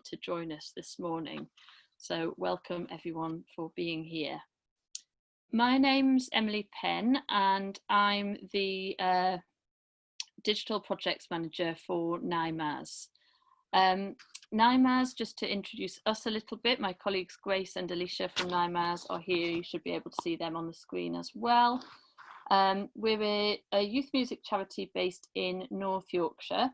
to join us this morning. So welcome everyone for being here. My name's Emily Penn and I'm the Digital Projects Manager for NIMAS. NIMAS, just to introduce us a little bit, my colleagues Grace and Alicia from NIMAS are here. You should be able to see them on the screen as well. We're a youth music charity based in North Yorkshire.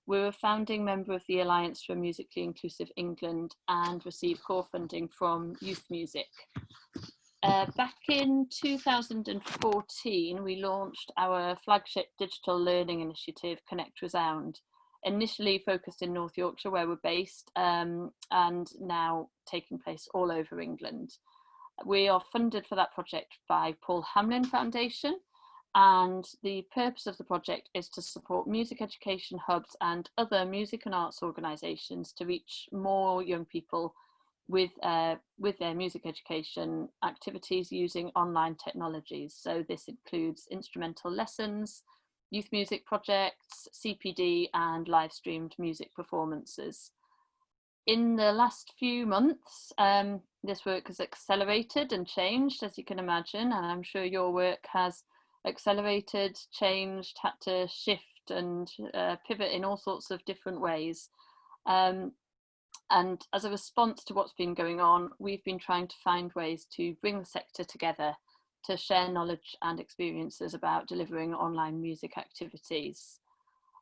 We're a founding member of the Alliance for Musically Inclusive England and receive core funding from Youth Music. Back in 2014, we launched our flagship digital learning initiative, Connect Resound, initially focused in North Yorkshire where we're based, and now taking place all over England. We are funded for that project by Paul Hamlyn Foundation, and the purpose of the project is to support music education hubs and other music and arts organisations to reach more young people with their music education activities using online technologies. So this includes instrumental lessons, youth music projects, CPD and live streamed music performances. In the last few months, this work has accelerated and changed, as you can imagine, and I'm sure your work has accelerated, changed, had to shift and pivot in all sorts of different ways. And as a response to what's been going on, we've been trying to find ways to bring the sector together to share knowledge and experiences about delivering online music activities.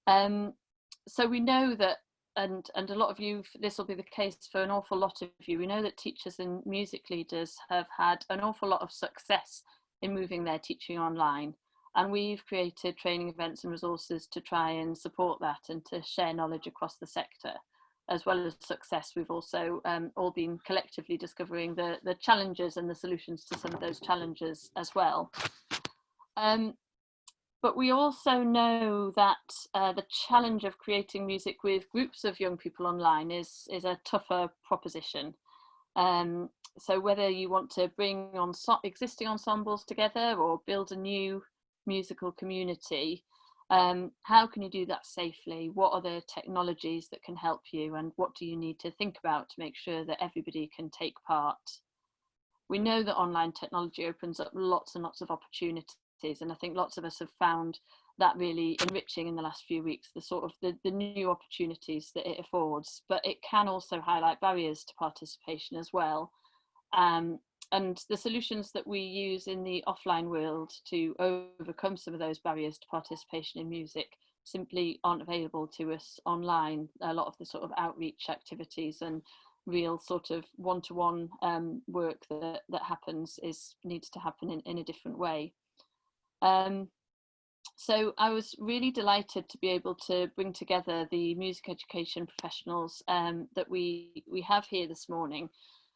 So we know that, and a lot of you, this will be the case for an awful lot of you, we know that teachers and music leaders have had an awful lot of success in moving their teaching online. And we've created training events and resources to try and support that and to share knowledge across the sector. As well as success, we've also all been collectively discovering the challenges and the solutions to some of those challenges as well. But we also know that the challenge of creating music with groups of young people online is a tougher proposition. So whether you want to bring on existing ensembles together or build a new musical community, how can you do that safely? What are the technologies that can help you, and what do you need to think about to make sure that everybody can take part? We know that online technology opens up lots and lots of opportunities, and I think lots of us have found that really enriching in the last few weeks, the sort of the new opportunities that it affords, but it can also highlight barriers to participation as well. And the solutions that we use in the offline world to overcome some of those barriers to participation in music simply aren't available to us online. A lot of the sort of outreach activities and real sort of one-to-one work that happens needs to happen in a different way. So I was really delighted to be able to bring together the music education professionals that we have here this morning,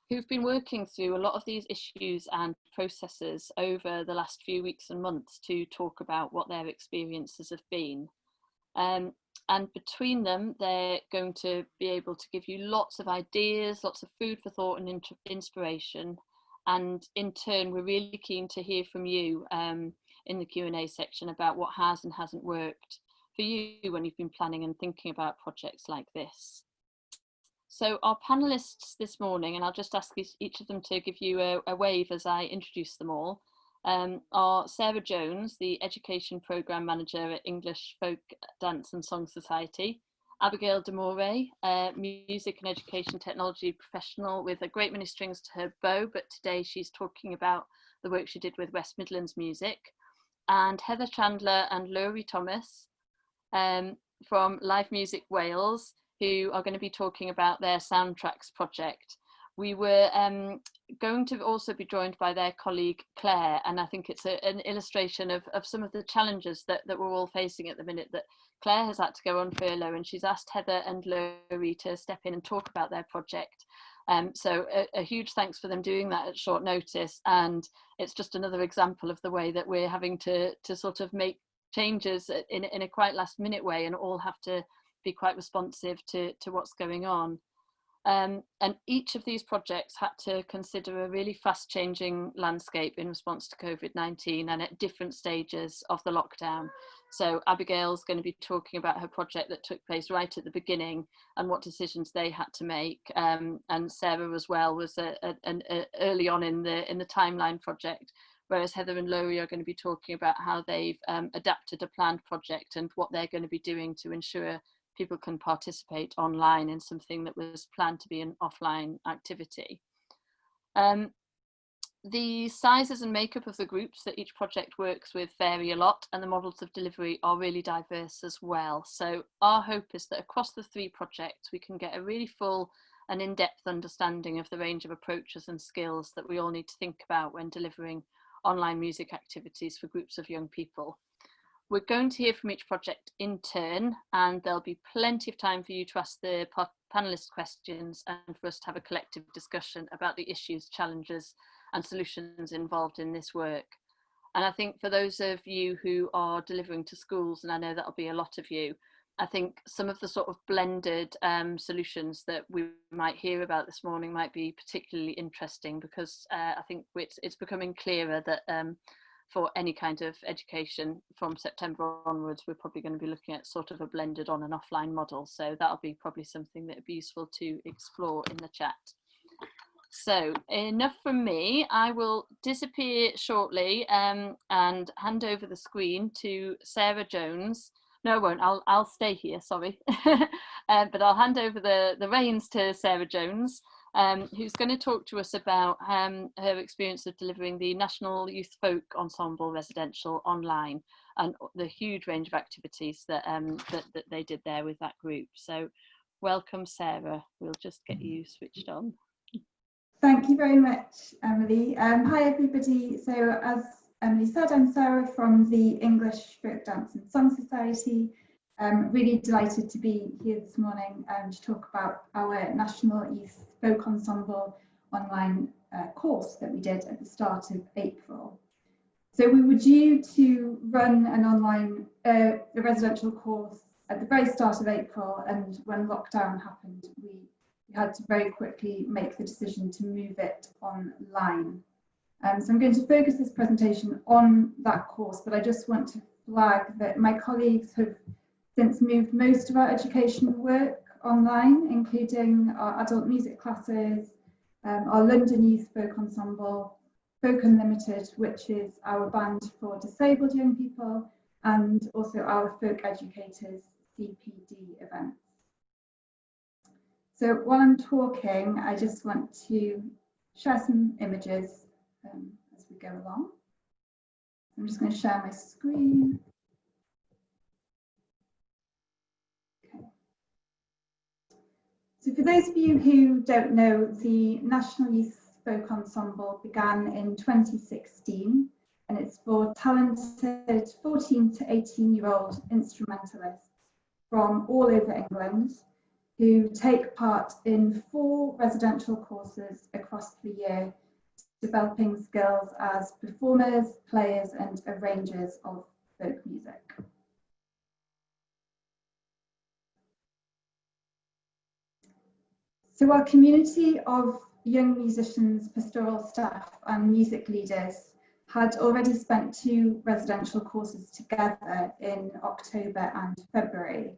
who've been working through a lot of these issues and processes over the last few weeks and months to talk about what their experiences have been. And between them, they're going to be able to give you lots of ideas, lots of food for thought and inspiration. And in turn, we're really keen to hear from you in the Q&A section about what has and hasn't worked for you when you've been planning and thinking about projects like this. So our panellists this morning, and I'll just ask each of them to give you a wave as I introduce them all, are Sarah Jones, the Education Programme Manager at English Folk Dance and Song Society, Abigail de Moray, Music and Education Technology Professional with a great many strings to her bow, but today she's talking about the work she did with West Midlands Music, and Heather Chandler and Laurie Thomas from Live Music Wales, who are going to be talking about their soundtracks project. We were going to also be joined by their colleague Claire, and I think it's an illustration of some of the challenges that we're all facing at the minute, that Claire has had to go on furlough and she's asked Heather and Laurie to step in and talk about their project. So a huge thanks for them doing that at short notice, and it's just another example of the way that we're having to sort of make changes in a quite last minute way and all have to be quite responsive to what's going on. And each of these projects had to consider a really fast changing landscape in response to COVID-19 and at different stages of the lockdown. So Abigail's going to be talking about her project that took place right at the beginning and what decisions they had to make. And Sarah as well was early on in the timeline project, whereas Heather and Laurie are going to be talking about how they've adapted a planned project and what they're going to be doing to ensure people can participate online in something that was planned to be an offline activity. The sizes and makeup of the groups that each project works with vary a lot, and the models of delivery are really diverse as well. So our hope is that across the 3 projects, we can get a really full and in-depth understanding of the range of approaches and skills that we all need to think about when delivering online music activities for groups of young people. We're going to hear from each project in turn, and there'll be plenty of time for you to ask the panelist questions and for us to have a collective discussion about the issues, challenges and solutions involved in this work. And I think for those of you who are delivering to schools, and I know that'll be a lot of you, I think some of the sort of blended solutions that we might hear about this morning might be particularly interesting, because I think it's becoming clearer that for any kind of education from September onwards, we're probably going to be looking at sort of a blended on and offline model. So that'll be probably something that would be useful to explore in the chat. So enough from me. I will disappear shortly and hand over the screen to Sarah Jones. No, I won't. I'll stay here, sorry. But I'll hand over the reins to Sarah Jones, who's going to talk to us about her experience of delivering the National Youth Folk Ensemble residential online and the huge range of activities that, that they did there with that group. So welcome, Sarah. We'll just get you switched on. Thank you very much, Emily. Hi, everybody. So as Emily said, I'm Sarah from the English Folk Dance and Song Society. Really delighted to be here this morning to talk about our National Youth Folk Ensemble online course that we did at the start of April. So we were due to run an online a residential course at the very start of April, and when lockdown happened, we had to very quickly make the decision to move it online. So I'm going to focus this presentation on that course, but I just want to flag that my colleagues have since moved most of our educational work online, including our adult music classes, our London Youth Folk Ensemble, Folk Unlimited, which is our band for disabled young people, and also our Folk Educators CPD events. So while I'm talking, I just want to share some images as we go along. I'm just going to share my screen. Okay. So for those of you who don't know, the National Youth Folk Ensemble began in 2016, and it's for talented 14 to 18-year-old instrumentalists from all over England who take part in 4 residential courses across the year, developing skills as performers, players and arrangers of folk music. So our community of young musicians, pastoral staff and music leaders had already spent 2 residential courses together in October and February.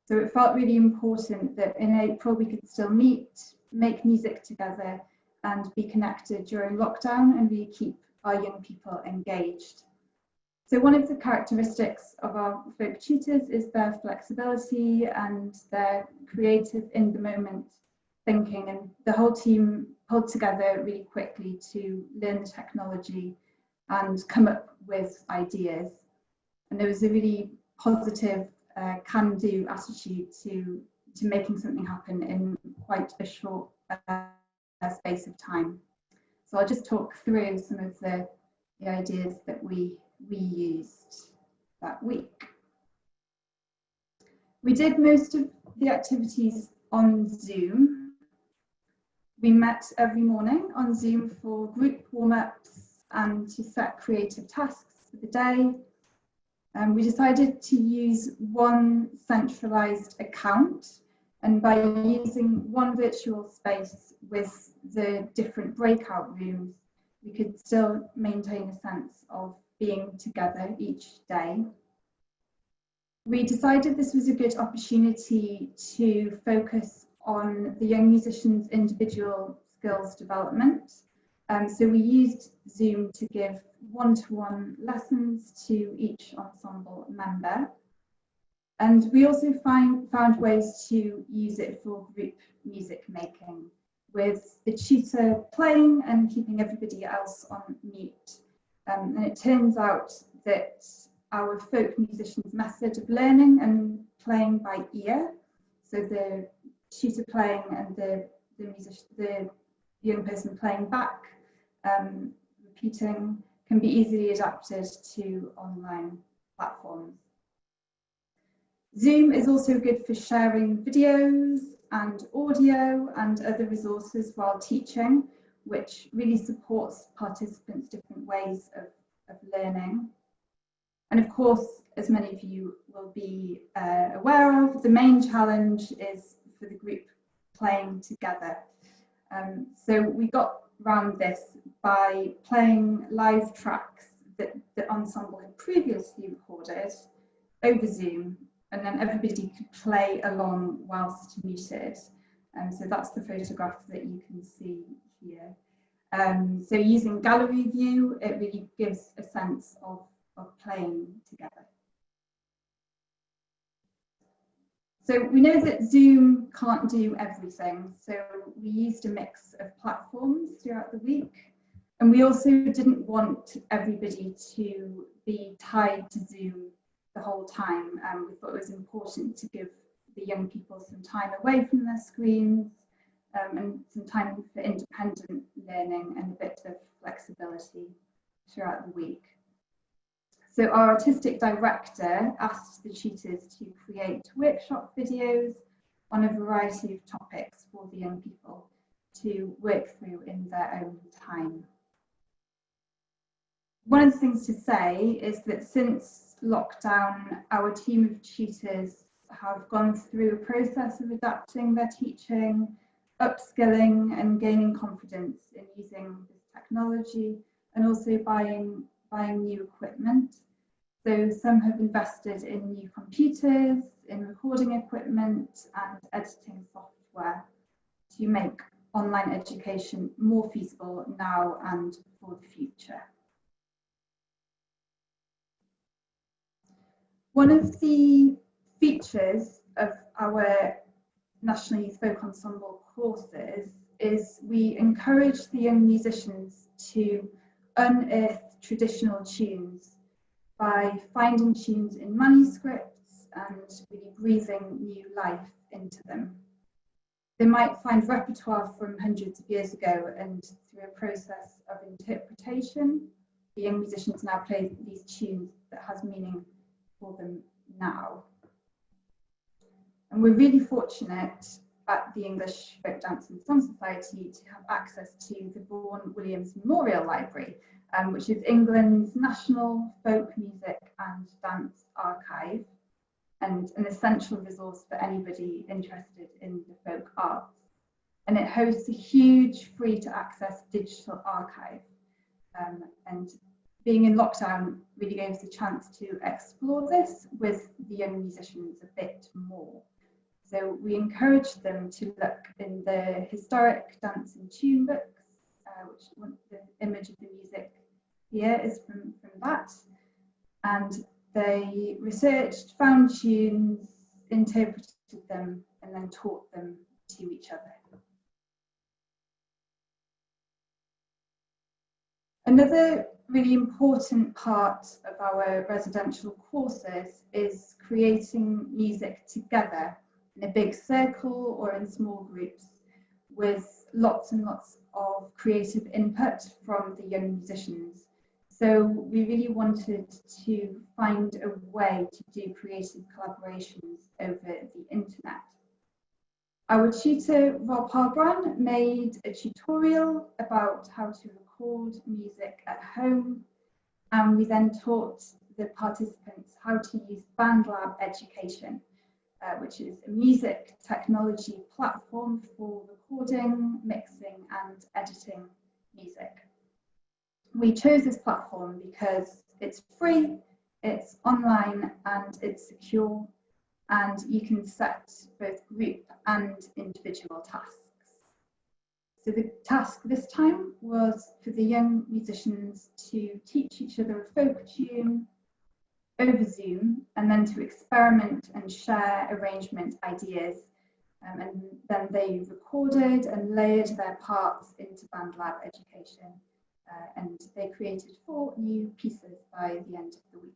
So it felt really important that in April we could still meet, make music together and be connected during lockdown and really keep our young people engaged. So one of the characteristics of our folk tutors is their flexibility and their creative in the moment thinking, and the whole team pulled together really quickly to learn the technology and come up with ideas. And there was a really positive can-do attitude to making something happen in quite a short space of time. So I'll just talk through some of the ideas that we used that week. We did most of the activities on Zoom. We met every morning on Zoom for group warm-ups and to set creative tasks for the day. We decided to use one centralised account And by using one virtual space with the different breakout rooms, we could still maintain a sense of being together each day. We decided this was a good opportunity to focus on the young musicians' individual skills development. So we used Zoom to give one-to-one lessons to each ensemble member. And we also found ways to use it for group music making, with the tutor playing and keeping everybody else on mute. And it turns out that our folk musicians' method of learning and playing by ear, so the tutor playing and the young person playing back, repeating, can be easily adapted to online platforms. Zoom is also good for sharing videos and audio and other resources while teaching, which really supports participants' different ways of learning. And of course, as many of you will be aware of, the main challenge is for the group playing together. So we got around this by playing live tracks that the ensemble had previously recorded over Zoom, and then everybody could play along whilst muted. So that's the photograph that you can see here. So using gallery view, it really gives a sense of playing together. So we know that Zoom can't do everything, so we used a mix of platforms throughout the week. And we also didn't want everybody to be tied to Zoom the whole time. We thought it was important to give the young people some time away from their screens and some time for independent learning and a bit of flexibility throughout the week. So our artistic director asked the tutors to create workshop videos on a variety of topics for the young people to work through in their own time. One of the things to say is that since lockdown, our team of tutors have gone through a process of adapting their teaching, upskilling and gaining confidence in using this technology, and also buying new equipment. So some have invested in new computers, in recording equipment and editing software to make online education more feasible now and for the future. One of the features of our National Youth Folk Ensemble courses is we encourage the young musicians to unearth traditional tunes by finding tunes in manuscripts and really breathing new life into them. They might find repertoire from hundreds of years ago, and through a process of interpretation, the young musicians now play these tunes that has meaning for them now. And we're really fortunate at the English Folk Dance and Song Society to have access to the Vaughan Williams Memorial Library, which is England's national folk music and dance archive, and an essential resource for anybody interested in the folk arts. And it hosts a huge free to access digital archive. And being in lockdown really gave us a chance to explore this with the young musicians a bit more. So we encouraged them to look in the historic dance and tune books, which the image of the music here is from that. And they researched, found tunes, interpreted them, and then taught them to each other. Another really important part of our residential courses is creating music together in a big circle or in small groups with lots and lots of creative input from the young musicians. So we really wanted to find a way to do creative collaborations over the internet. Our tutor, Rob Harbrand, made a tutorial about how to record music at home, and we then taught the participants how to use BandLab education, which is a music technology platform for recording, mixing and editing music. We chose this platform because it's free, it's online and it's secure, and you can set both group and individual tasks. So the task this time was for the young musicians to teach each other a folk tune over Zoom, and then to experiment and share arrangement ideas. And then they recorded and layered their parts into BandLab education. And they created 4 new pieces by the end of the week.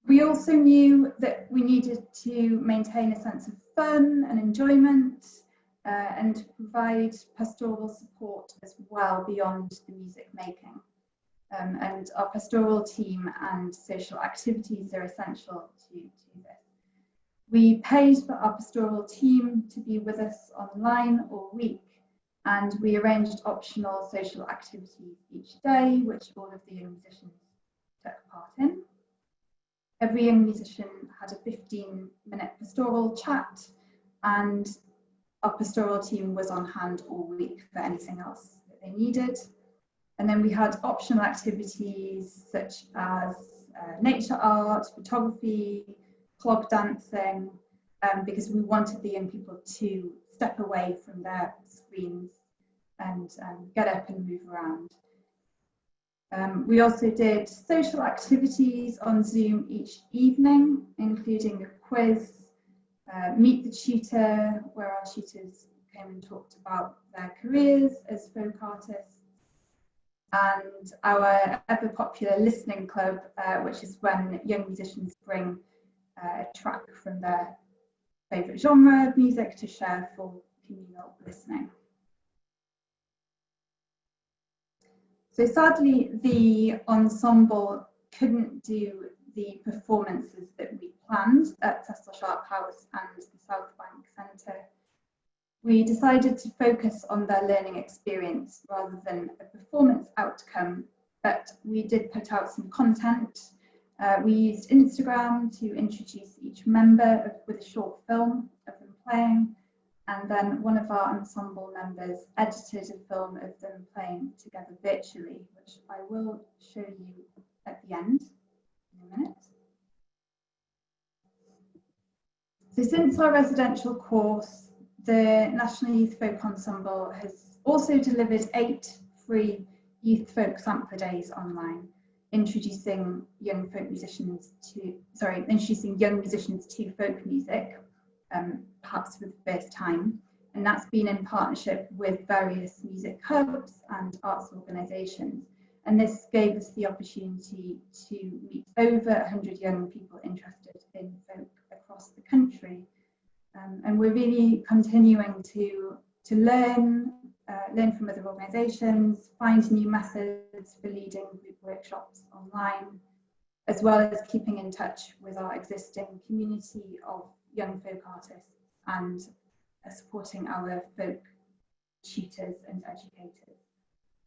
We also knew that we needed to maintain a sense of fun and enjoyment and provide pastoral support as well beyond the music making. And our pastoral team and social activities are essential to this. We paid for our pastoral team to be with us online all week, and we arranged optional social activities each day, which all of the young musicians took part in. Every young musician had a 15-minute pastoral chat, and our pastoral team was on hand all week for anything else that they needed. And then we had optional activities such as nature art, photography, clog dancing, because we wanted the young people to step away from their screens and get up and move around. We also did social activities on Zoom each evening, including a quiz, meet the tutor, where our tutors came and talked about their careers as folk artists, and our ever popular listening club, which is when young musicians bring a track from their favourite genre of music to share for communal listening. So sadly, the ensemble couldn't do the performances that we planned at Cecil Sharp House and the South Bank Centre. We decided to focus on their learning experience rather than a performance outcome, but we did put out some content. We used Instagram to introduce each member with a short film of them playing, and then one of our ensemble members edited a film of them playing together virtually, which I will show you at the end in a minute. So since our residential course, the National Youth Folk Ensemble has also delivered 8 free youth folk sampler days online, introducing young musicians to folk music, perhaps for the first time. And that's been in partnership with various music hubs and arts organisations. And this gave us the opportunity to meet over 100 young people interested in folk across the country. And we're really continuing to learn from other organisations, find new methods for leading group workshops online, as well as keeping in touch with our existing community of young folk artists and supporting our folk tutors and educators.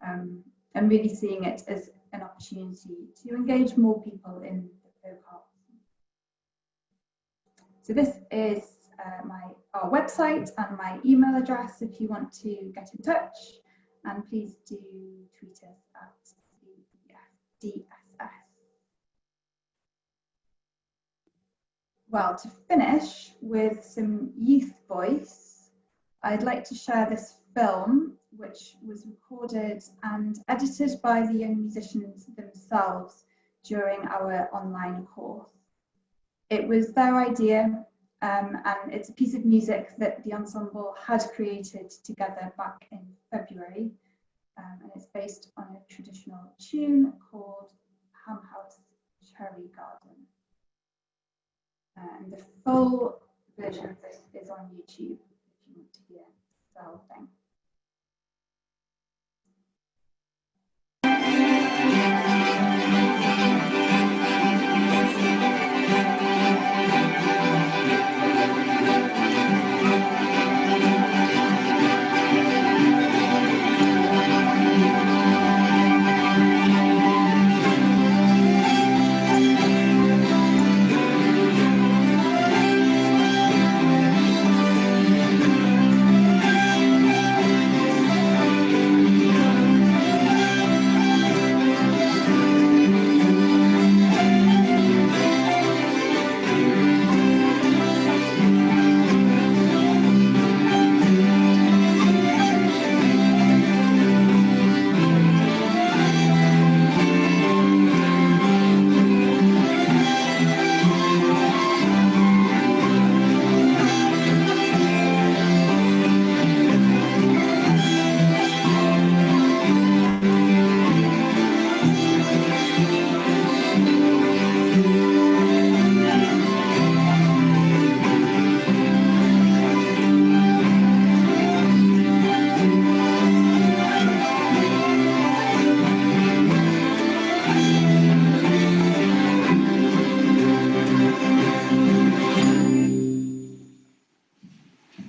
And really seeing it as an opportunity to engage more people in the folk arts. So this is our website and my email address if you want to get in touch, and please do tweet us at the DSS. Well, to finish with some youth voice, I'd like to share this film, which was recorded and edited by the young musicians themselves during our online course. It was their idea, and it's a piece of music that the ensemble had created together back in February, and it's based on a traditional tune called Ham House Cherry Garden. And the full version of this is on YouTube if you want to hear the whole thing.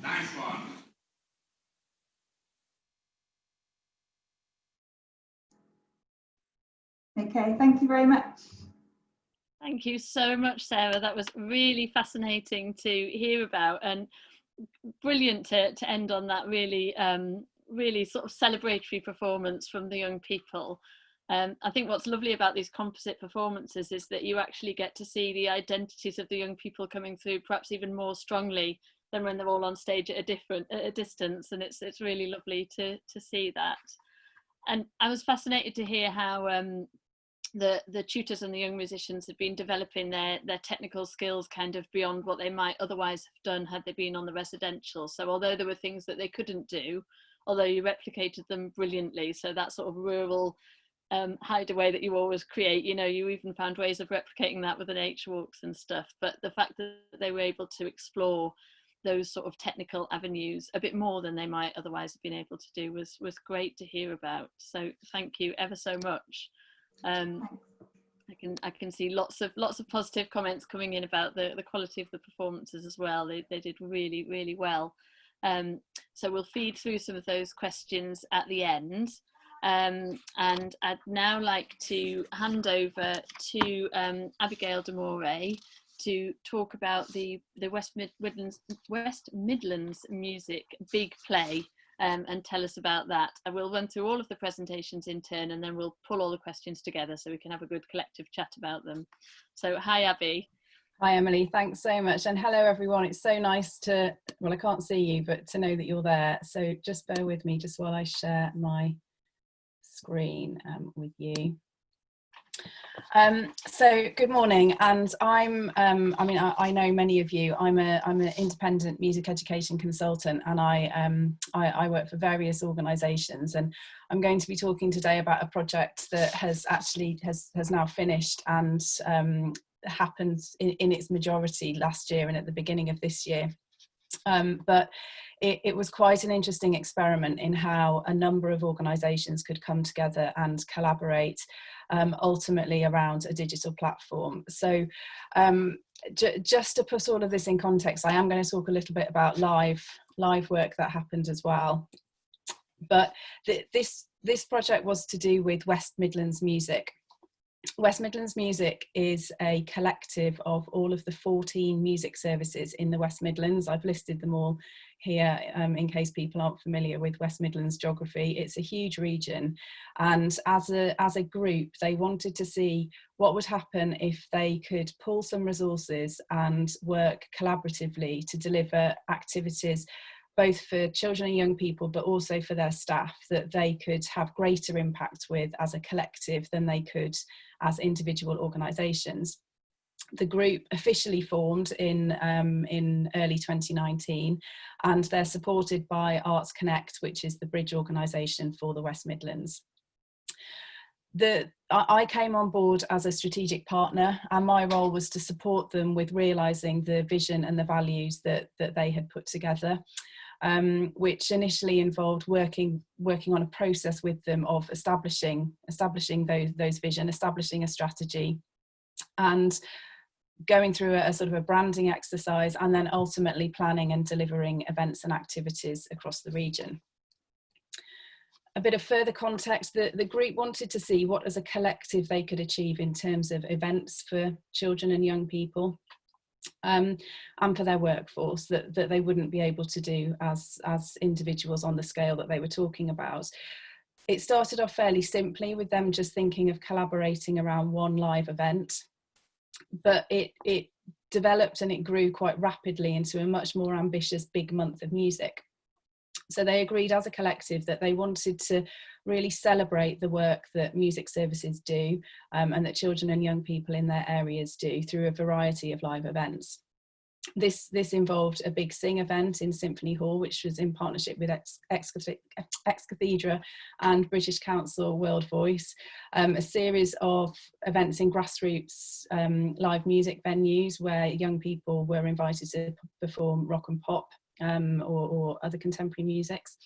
Nice one. Okay, thank you very much. Thank you so much, Sarah. That was really fascinating to hear about, and brilliant to end on that really, really sort of celebratory performance from the young people. I think what's lovely about these composite performances is that you actually get to see the identities of the young people coming through perhaps even more strongly than when they're all on stage at a distance, and it's really lovely to see that. And I was fascinated to hear how the tutors and the young musicians have been developing their technical skills kind of beyond what they might otherwise have done had they been on the residential. So although there were things that they couldn't do, although you replicated them brilliantly, so that sort of rural hideaway that you always create, you know, you even found ways of replicating that with an H-Walks and stuff. But the fact that they were able to explore those sort of technical avenues a bit more than they might otherwise have been able to do was great to hear about. So thank you ever so much. I can see lots of positive comments coming in about the quality of the performances as well. They did really, really well. So we'll feed through some of those questions at the end. And I'd now like to hand over to Abigail de Moray to talk about the West Midlands Music Big Play, and tell us about that. I will run through all of the presentations in turn, and then we'll pull all the questions together so we can have a good collective chat about them. So hi, Abby. Hi, Emily. Thanks so much. And hello, everyone. It's so nice to, well, I can't see you, but to know that you're there. So just bear with me just while I share my screen with you. So good morning, and I know many of you. I'm an independent music education consultant, and I work for various organisations, and I'm going to be talking today about a project that has now finished and happened in its majority last year and at the beginning of this year. But it was quite an interesting experiment in how a number of organisations could come together and collaborate ultimately around a digital platform. So just to put all of this in context, I am going to talk a little bit about live work that happened as well. But this project was to do with West Midlands Music. West Midlands Music is a collective of all of the 14 music services in the West Midlands. I've listed them all here in case people aren't familiar with West Midlands geography. It's a huge region, and as a group they wanted to see what would happen if they could pull some resources and work collaboratively to deliver activities both for children and young people, but also for their staff, that they could have greater impact with as a collective than they could as individual organisations. The group officially formed in early 2019, and they're supported by Arts Connect, which is the bridge organisation for the West Midlands. I came on board as a strategic partner, and my role was to support them with realising the vision and the values that they had put together. Which initially involved working on a process with them of establishing those vision, establishing a strategy, and going through a sort of a branding exercise, and then ultimately planning and delivering events and activities across the region. A bit of further context, the group wanted to see what as a collective they could achieve in terms of events for children and young people. And for their workforce that they wouldn't be able to do as individuals on the scale that they were talking about. It started off fairly simply with them just thinking of collaborating around one live event, but it developed and it grew quite rapidly into a much more ambitious big month of music. So they agreed as a collective that they wanted to really celebrate the work that music services do and that children and young people in their areas do through a variety of live events. This involved a big sing event in Symphony Hall, which was in partnership with Ex Cathedra and British Council World Voice, a series of events in grassroots live music venues where young people were invited to perform rock and pop or other contemporary musics.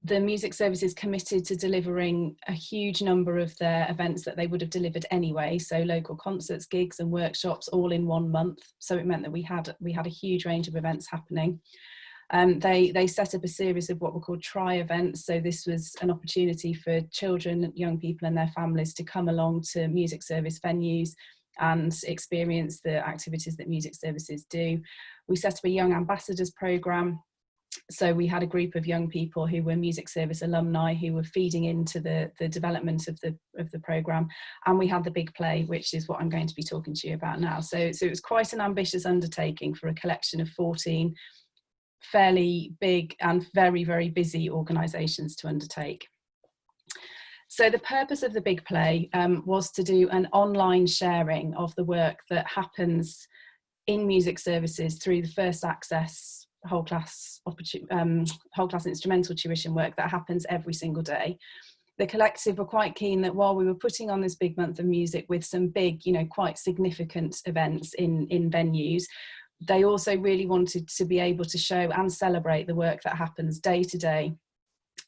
the music services committed to delivering a huge number of their events that they would have delivered anyway, so local concerts, gigs and workshops all in 1 month. So it meant that we had a huge range of events happening. They set up a series of what were called try events. So this was an opportunity for children, young people and their families to come along to music service venues and experience the activities that music services do. We set up a young ambassadors programme. So we had a group of young people who were music service alumni who were feeding into the development of the programme. And we had the big play, which is what I'm going to be talking to you about now. So it was quite an ambitious undertaking for a collection of 14 fairly big and very, very busy organisations to undertake. So the purpose of the big play was to do an online sharing of the work that happens in music services through the first access whole class instrumental tuition work that happens every single day. The collective were quite keen that while we were putting on this big month of music with some big, quite significant events in venues, they also really wanted to be able to show and celebrate the work that happens day to day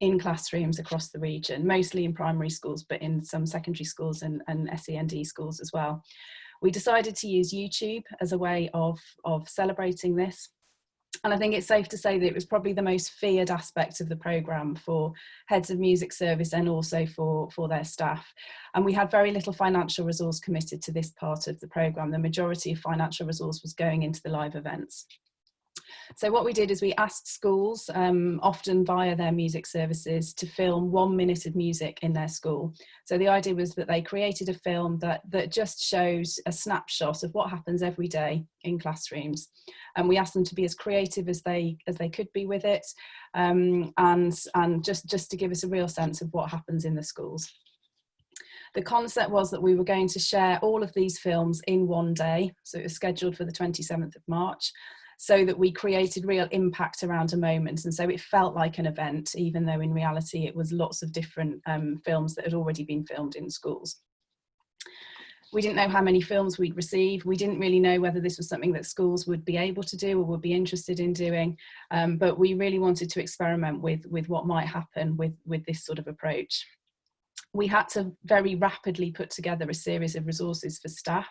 in classrooms across the region, mostly in primary schools, but in some secondary schools and SEND schools as well. We decided to use YouTube as a way of celebrating this. And I think it's safe to say that it was probably the most feared aspect of the programme for heads of music service and also for their staff. And we had very little financial resource committed to this part of the programme. The majority of financial resource was going into the live events. So what we did is we asked schools, often via their music services, to film 1 minute of music in their school. So the idea was that they created a film that just shows a snapshot of what happens every day in classrooms. And we asked them to be as creative as they could be with it, and just to give us a real sense of what happens in the schools. The concept was that we were going to share all of these films in one day. So it was scheduled for the 27th of March. So that we created real impact around a moment. And so it felt like an event, even though in reality it was lots of different films that had already been filmed in schools. We didn't know how many films we'd receive. We didn't really know whether this was something that schools would be able to do or would be interested in doing. But we really wanted to experiment with what might happen with this sort of approach. We had to very rapidly put together a series of resources for staff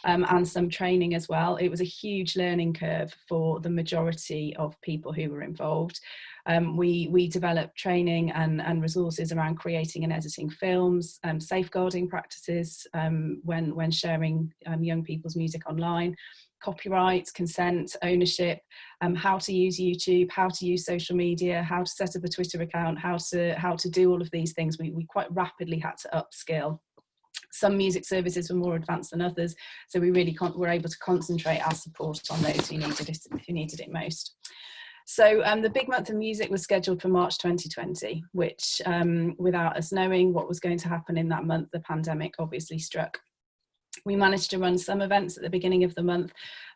and some training as well. It was a huge learning curve for the majority of people who were involved. We developed training and resources around creating and editing films, safeguarding practices when sharing young people's music online, copyright, consent, ownership, how to use YouTube, how to use social media, how to set up a Twitter account, how to do all of these things. We quite rapidly had to upskill. Some music services were more advanced than others, so we really were able to concentrate our support on those who needed it most. So the big month of music was scheduled for March 2020, which without us knowing what was going to happen in that month, the pandemic obviously struck. We managed to run some events at the beginning of the month,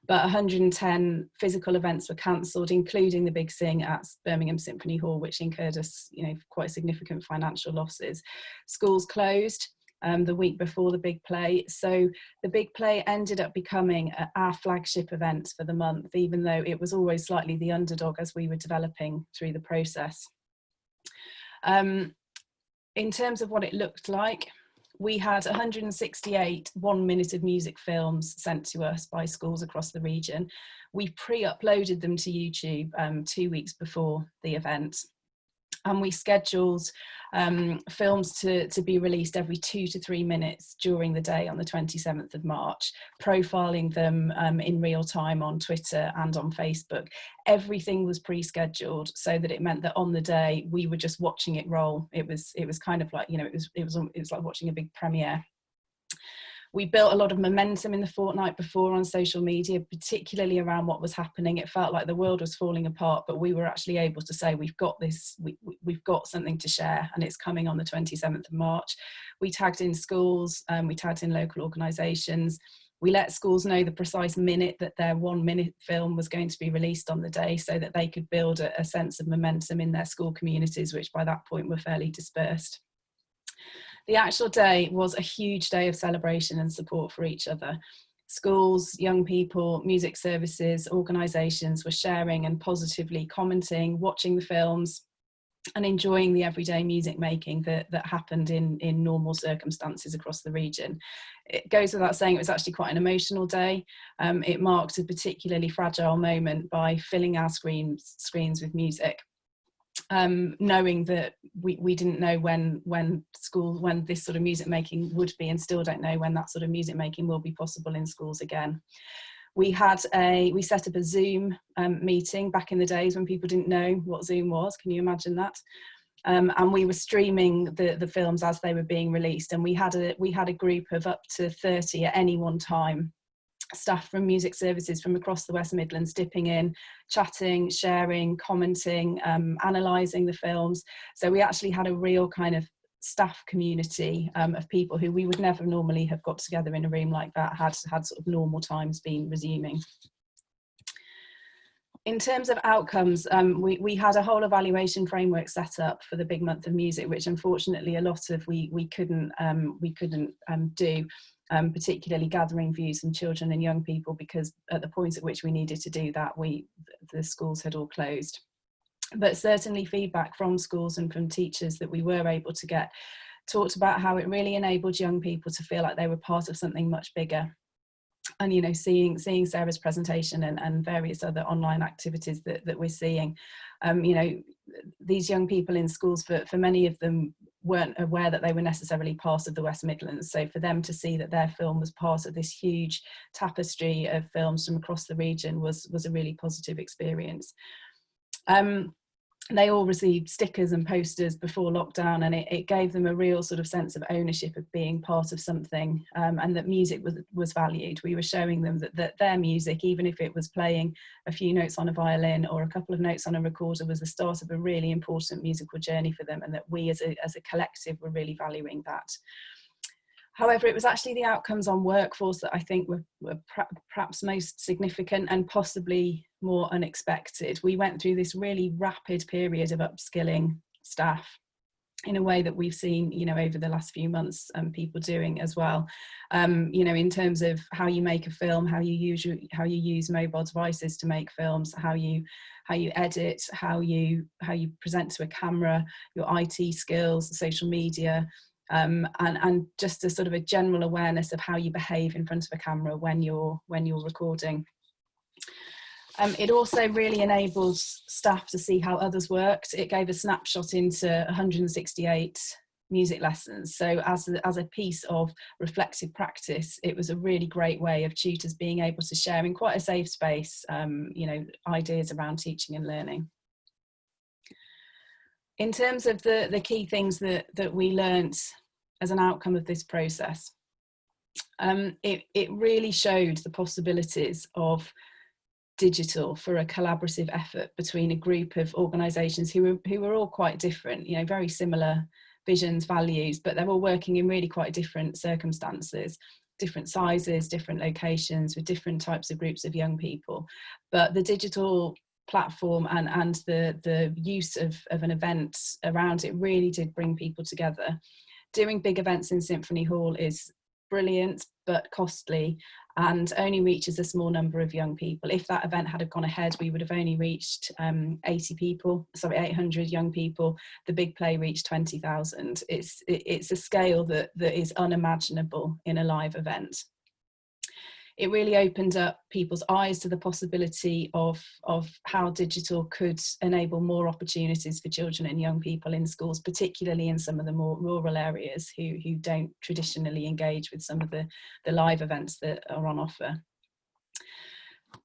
but 110 physical events were cancelled, including the Big Sing at Birmingham Symphony Hall, which incurred us, quite significant financial losses. Schools closed the week before the big play, so the big play ended up becoming our flagship event for the month, even though it was always slightly the underdog as we were developing through the process. In terms of what it looked like, we had 168 1-minute of music films sent to us by schools across the region. We pre-uploaded them to YouTube 2 weeks before the event. And we scheduled films to be released every 2 to 3 minutes during the day on the 27th of March, profiling them in real time on Twitter and on Facebook. Everything was pre-scheduled so that it meant that on the day we were just watching it roll. It was kind of like, it was like watching a big premiere. We built a lot of momentum in the fortnight before on social media, particularly around what was happening. It felt like the world was falling apart, but we were actually able to say, we've got this, we've got something to share, and it's coming on the 27th of March. We tagged in schools, we tagged in local organisations. We let schools know the precise minute that their 1-minute film was going to be released on the day so that they could build a sense of momentum in their school communities, which by that point were fairly dispersed. The actual day was a huge day of celebration and support for each other. Schools, young people, music services, organisations were sharing and positively commenting, watching the films, and enjoying the everyday music making that happened in normal circumstances across the region. It goes without saying it was actually quite an emotional day. It marked a particularly fragile moment by filling our screens with music, knowing that we didn't know when this sort of music making would be, and still don't know when that sort of music making will be possible in schools again. We set up a Zoom meeting back in the days when people didn't know what Zoom was. Can you imagine that? And we were streaming the films as they were being released, and we had a group of up to 30 at any one time, staff from music services from across the West Midlands dipping in, chatting, sharing, commenting, analysing the films. So we actually had a real kind of staff community of people who we would never normally have got together in a room like that had sort of normal times been resuming. In terms of outcomes, we had a whole evaluation framework set up for the big month of music, which unfortunately a lot of we couldn't do, particularly gathering views from children and young people, because at the point at which we needed to do that, the schools had all closed. But certainly feedback from schools and from teachers that we were able to get talked about how it really enabled young people to feel like they were part of something much bigger. And, you know, seeing Sarah's presentation and various other online activities that we're seeing, you know, these young people in schools, for many of them, weren't aware that they were necessarily part of the West Midlands. So for them to see that their film was part of this huge tapestry of films from across the region was a really positive experience. They all received stickers and posters before lockdown, and it gave them a real sort of sense of ownership of being part of something, and that music was valued. We were showing them that their music, even if it was playing a few notes on a violin or a couple of notes on a recorder, was the start of a really important musical journey for them, and that we as a collective were really valuing that. However, it was actually the outcomes on workforce that I think were perhaps most significant and possibly more unexpected. We went through this really rapid period of upskilling staff in a way that we've seen, you know, over the last few months, people doing as well. You know, in terms of how you make a film, how you use mobile devices to make films, how you edit, how you present to a camera, your IT skills, social media. And just a sort of a general awareness of how you behave in front of a camera when you're recording. It also really enabled staff to see how others worked. It gave a snapshot into 168 music lessons. So as a piece of reflective practice, it was a really great way of tutors being able to share in quite a safe space, you know, ideas around teaching and learning. In terms of the key things that we learnt as an outcome of this process, it really showed the possibilities of digital for a collaborative effort between a group of organisations who were all quite different, you know, very similar visions, values, but they're all working in really quite different circumstances, different sizes, different locations, with different types of groups of young people. But the digital platform and the use of an event around it really did bring people together. Doing big events in Symphony Hall is brilliant but costly and only reaches a small number of young people. If that event had gone ahead, we would have only reached 800 young people. The big play reached 20,000. It's a scale that is unimaginable in a live event. It really opened up people's eyes to the possibility of how digital could enable more opportunities for children and young people in schools, particularly in some of the more rural areas who don't traditionally engage with some of the live events that are on offer.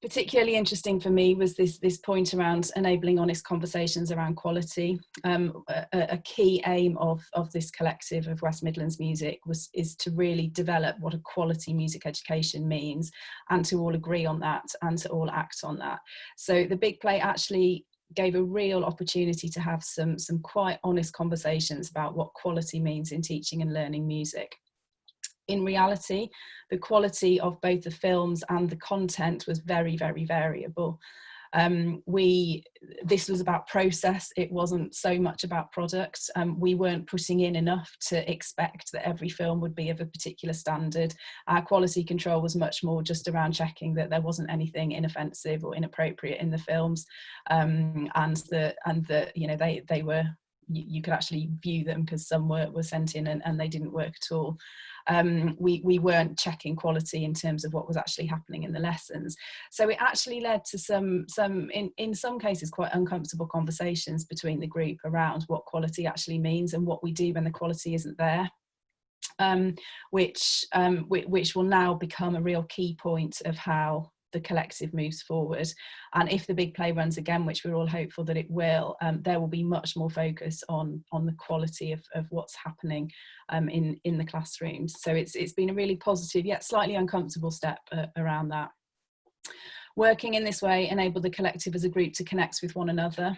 Particularly interesting for me was this point around enabling honest conversations around quality. A key aim of this collective of West Midlands Music is to really develop what a quality music education means, and to all agree on that and to all act on that. So the big play actually gave a real opportunity to have some quite honest conversations about what quality means in teaching and learning music. In reality, the quality of both the films and the content was very, very variable. This was about process, it wasn't so much about product. We weren't putting in enough to expect that every film would be of a particular standard. Our quality control was much more just around checking that there wasn't anything inoffensive or inappropriate in the films, and that you know they were you could actually view them, because some were sent in and they didn't work at all. We weren't checking quality in terms of what was actually happening in the lessons. So it actually led to some in some cases quite uncomfortable conversations between the group around what quality actually means and what we do when the quality isn't there. Which will now become a real key point of how the collective moves forward. And if the big play runs again, which we're all hopeful that it will, there will be much more focus on the quality of what's happening in the classrooms. So it's been a really positive yet slightly uncomfortable step around that. Working in this way enabled the collective as a group to connect with one another,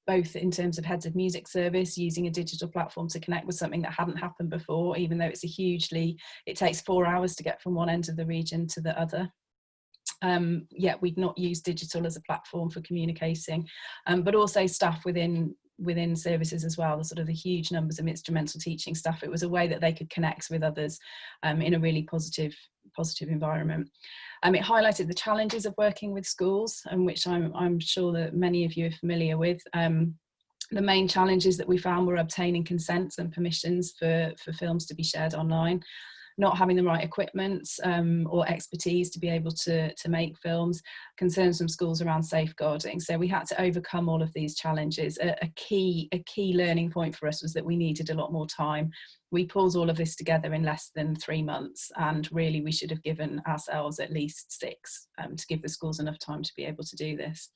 both in terms of heads of music service using a digital platform to connect with something that hadn't happened before, even though it takes 4 hours to get from one end of the region to the other. Yet we'd not used digital as a platform for communicating, but also staff within services as well, the sort of the huge numbers of instrumental teaching staff. It was a way that they could connect with others in a really positive environment. It highlighted the challenges of working with schools, and which I'm sure that many of you are familiar with. The main challenges that we found were obtaining consents and permissions for films to be shared online, not having the right equipment or expertise to be able to make films, concerns from schools around safeguarding. So we had to overcome all of these challenges. A key learning point for us was that we needed a lot more time. We pulled all of this together in less than 3 months, and really we should have given ourselves at least 6 to give the schools enough time to be able to do this.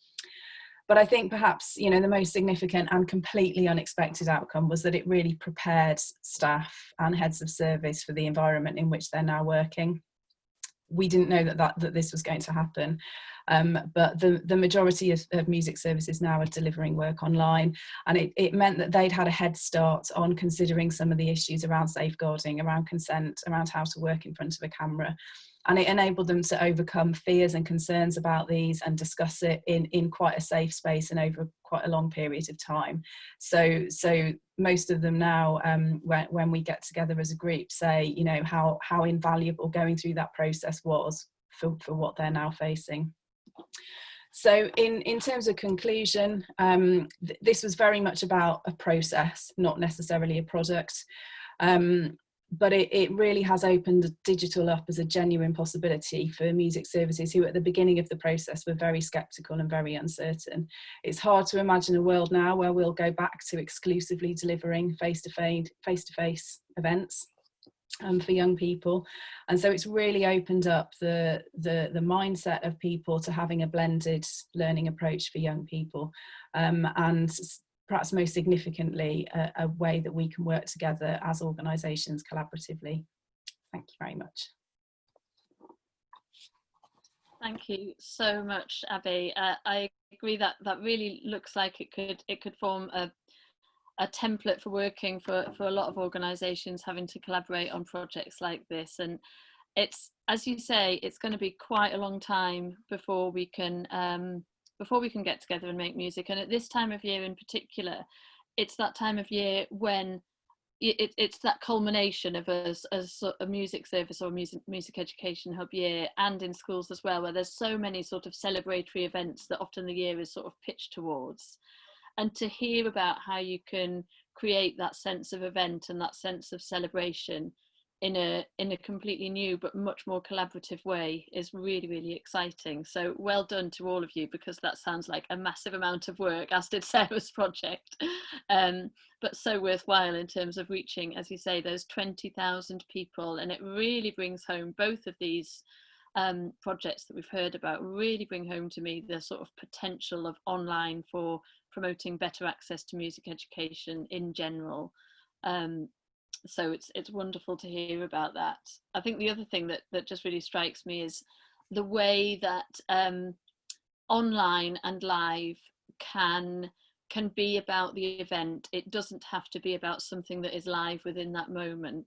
But I think perhaps, the most significant and completely unexpected outcome was that it really prepared staff and heads of service for the environment in which they're now working. We didn't know that this was going to happen, but the majority of music services now are delivering work online, and it meant that they'd had a head start on considering some of the issues around safeguarding, around consent, around how to work in front of a camera. And it enabled them to overcome fears and concerns about these and discuss it in quite a safe space and over quite a long period of time. So most of them now, when we get together as a group, say, how invaluable going through that process was for what they're now facing. So in terms of conclusion, this was very much about a process, not necessarily a product. But it really has opened digital up as a genuine possibility for music services who at the beginning of the process were very sceptical and very uncertain. It's hard to imagine a world now where we'll go back to exclusively delivering face-to-face events for young people. And so it's really opened up the mindset of people to having a blended learning approach for young people. And perhaps most significantly, a way that we can work together as organisations collaboratively. Thank you very much. Thank you so much, Abby. I agree that really looks like it could form a template for working for a lot of organisations having to collaborate on projects like this. And it's, as you say, it's going to be quite a long time before we can get together and make music. And at this time of year in particular, it's that time of year when it's that culmination of us as a music service or music education hub year, and in schools as well, where there's so many sort of celebratory events that often the year is sort of pitched towards. And to hear about how you can create that sense of event and that sense of celebration in a completely new but much more collaborative way is really, really exciting. So well done to all of you, because that sounds like a massive amount of work, as did Sarah's project, but so worthwhile in terms of reaching, as you say, those 20,000 people. And it really brings home, both of these projects that we've heard about really bring home to me the sort of potential of online for promoting better access to music education in general. So it's wonderful to hear about that. I think the other thing that just really strikes me is the way that online and live can be about the event. It doesn't have to be about something that is live within that moment.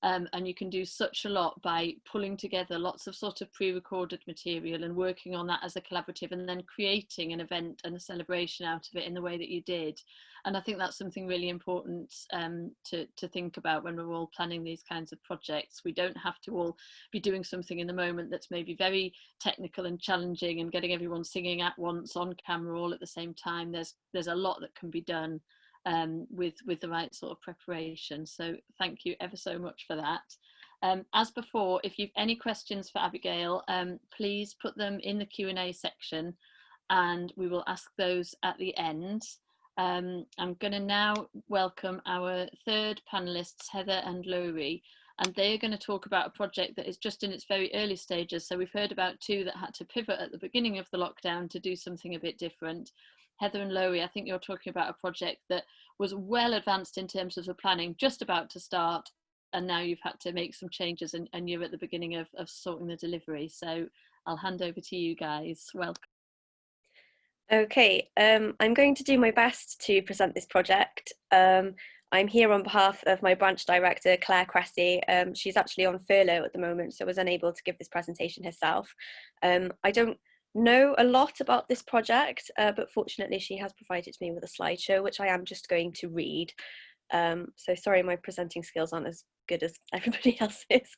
And you can do such a lot by pulling together lots of sort of pre-recorded material and working on that as a collaborative, and then creating an event and a celebration out of it in the way that you did. And I think that's something really important to think about when we're all planning these kinds of projects. We don't have to all be doing something in the moment that's maybe very technical and challenging and getting everyone singing at once on camera all at the same time. There's a lot that can be done with the right sort of preparation. So thank you ever so much for that. As before, if you've any questions for Abigail, please put them in the Q&A section and we will ask those at the end. I'm going to now welcome our third panellists, Heather and Lowry, and they're going to talk about a project that is just in its very early stages. So we've heard about two that had to pivot at the beginning of the lockdown to do something a bit different. Heather and Lowry, I think you're talking about a project that was well advanced in terms of the planning, just about to start, and now you've had to make some changes and you're at the beginning of sorting the delivery. So I'll hand over to you guys. Welcome. Okay, I'm going to do my best to present this project. I'm here on behalf of my branch director, Claire Cressy. She's actually on furlough at the moment, so was unable to give this presentation herself. I don't know a lot about this project, but fortunately she has provided me with a slideshow, which I am just going to read. So sorry, my presenting skills aren't as good as everybody else's.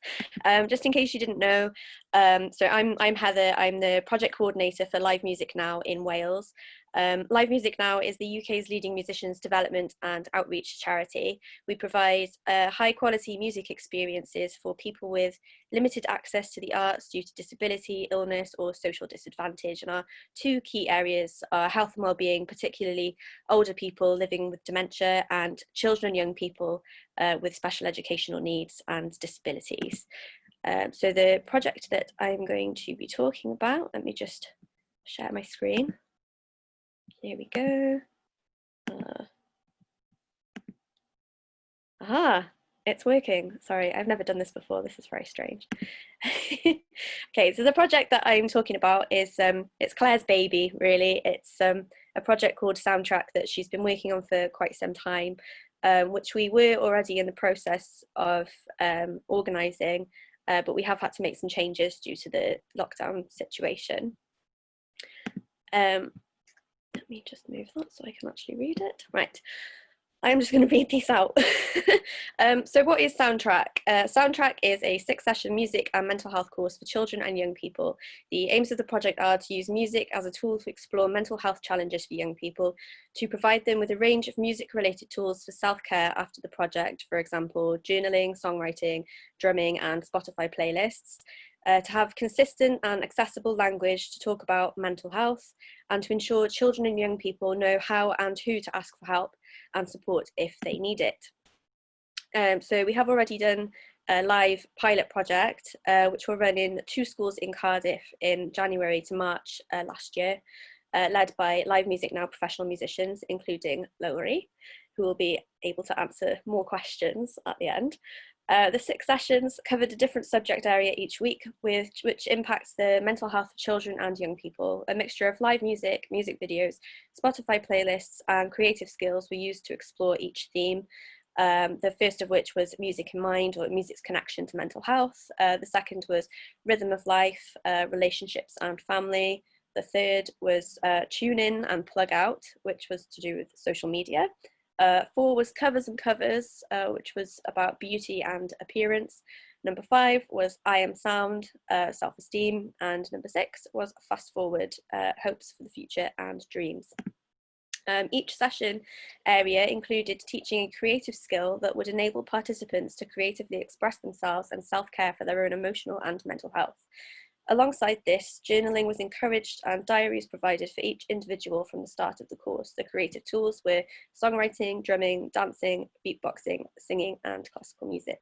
Just in case you didn't know, so I'm Heather. I'm the project coordinator for Live Music Now in Wales. Live Music Now is the UK's leading musicians development and outreach charity. We provide high quality music experiences for people with limited access to the arts due to disability, illness or social disadvantage. And our two key areas are health and wellbeing, particularly older people living with dementia and children and young people with special educational needs and disabilities. So the project that I'm going to be talking about, let me just share my screen. Here we go. Aha, it's working. Sorry, I've never done this before. This is very strange. Okay, so the project that I'm talking about is it's Claire's baby, really. It's a project called Soundtrack that she's been working on for quite some time, which we were already in the process of organising, but we have had to make some changes due to the lockdown situation. Let me just move that so I can actually read it. Right, I'm just going to read these out. So what is Soundtrack? Soundtrack is a 6-session music and mental health course for children and young people. The aims of the project are to use music as a tool to explore mental health challenges for young people, to provide them with a range of music-related tools for self-care after the project, for example, journaling, songwriting, drumming, and Spotify playlists, to have consistent and accessible language to talk about mental health, and to ensure children and young people know how and who to ask for help and support if they need it. So we have already done a live pilot project, which will run in 2 schools in Cardiff in January to March last year, led by Live Music Now professional musicians, including Lowry, who will be able to answer more questions at the end. The 6 sessions covered a different subject area each week, which impacts the mental health of children and young people. A mixture of live music, music videos, Spotify playlists, and creative skills were used to explore each theme. The first of which was music in mind, or music's connection to mental health. The second was rhythm of life, relationships and family. The third was tune in and plug out, which was to do with social media. 4 was covers and covers, which was about beauty and appearance. Number 5 was I am sound, self-esteem, and number 6 was fast forward, hopes for the future and dreams. Each session area included teaching a creative skill that would enable participants to creatively express themselves and self-care for their own emotional and mental health. Alongside this, journaling was encouraged and diaries provided for each individual from the start of the course. The creative tools were songwriting, drumming, dancing, beatboxing, singing, and classical music.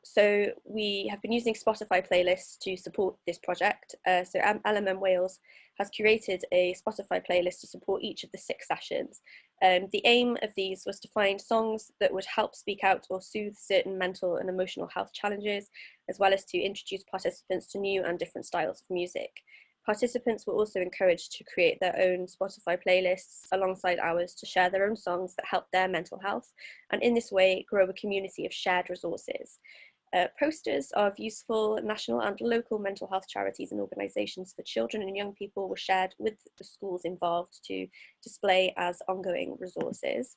So we have been using Spotify playlists to support this project. So LMM Wales has curated a Spotify playlist to support each of the 6 sessions. The aim of these was to find songs that would help speak out or soothe certain mental and emotional health challenges, as well as to introduce participants to new and different styles of music. Participants were also encouraged to create their own Spotify playlists alongside ours to share their own songs that help their mental health, and in this way grow a community of shared resources. Posters of useful national and local mental health charities and organisations for children and young people were shared with the schools involved to display as ongoing resources.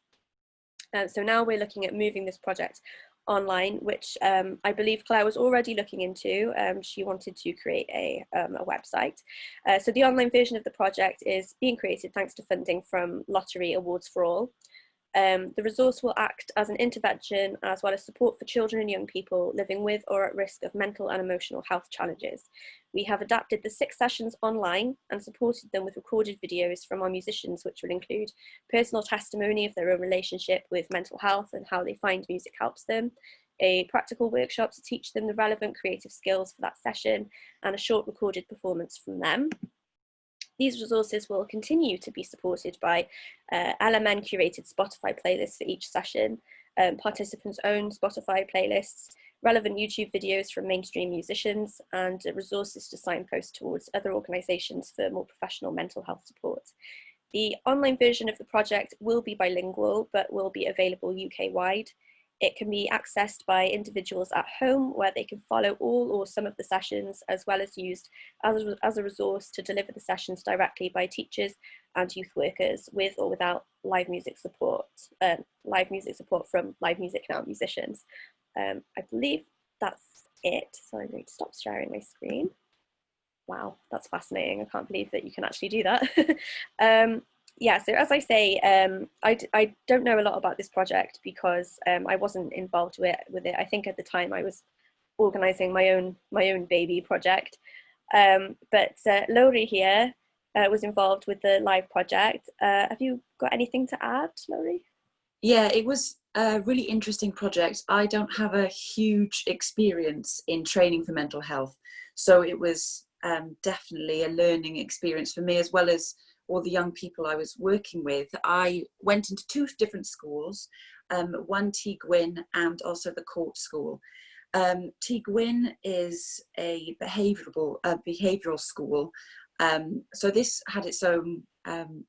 So now we're looking at moving this project online, which I believe Claire was already looking into. She wanted to create a website. So the online version of the project is being created thanks to funding from Lottery Awards for All. The resource will act as an intervention as well as support for children and young people living with or at risk of mental and emotional health challenges. We have adapted the 6 sessions online and supported them with recorded videos from our musicians, which will include personal testimony of their own relationship with mental health and how they find music helps them, a practical workshop to teach them the relevant creative skills for that session, and a short recorded performance from them. These resources will continue to be supported by LMN curated Spotify playlists for each session, participants' own Spotify playlists, relevant YouTube videos from mainstream musicians, and resources to signpost towards other organisations for more professional mental health support. The online version of the project will be bilingual, but will be available UK-wide. It can be accessed by individuals at home, where they can follow all or some of the sessions, as well as used as a resource to deliver the sessions directly by teachers and youth workers with or without live music support from Live Music Now musicians. I believe that's it. So I'm going to stop sharing my screen. Wow, that's fascinating. I can't believe that you can actually do that. Yeah, so as I say, I don't know a lot about this project because I wasn't involved with it. I think at the time I was organising my own baby project. But Laurie here was involved with the live project. Have you got anything to add, Laurie? Yeah, it was a really interesting project. I don't have a huge experience in training for mental health, so it was definitely a learning experience for me, as well as all the young people I was working with. I went into 2 different schools, one T Gwyn and also the Court School. T Gwyn is a behavioural school, so this had its own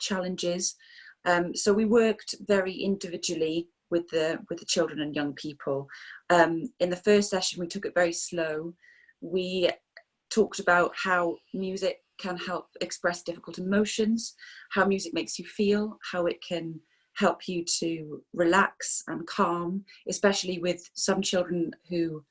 challenges. So we worked very individually with the children and young people. In the first session, we took it very slow. We talked about how music can help express difficult emotions, how music makes you feel, how it can help you to relax and calm, especially with some children who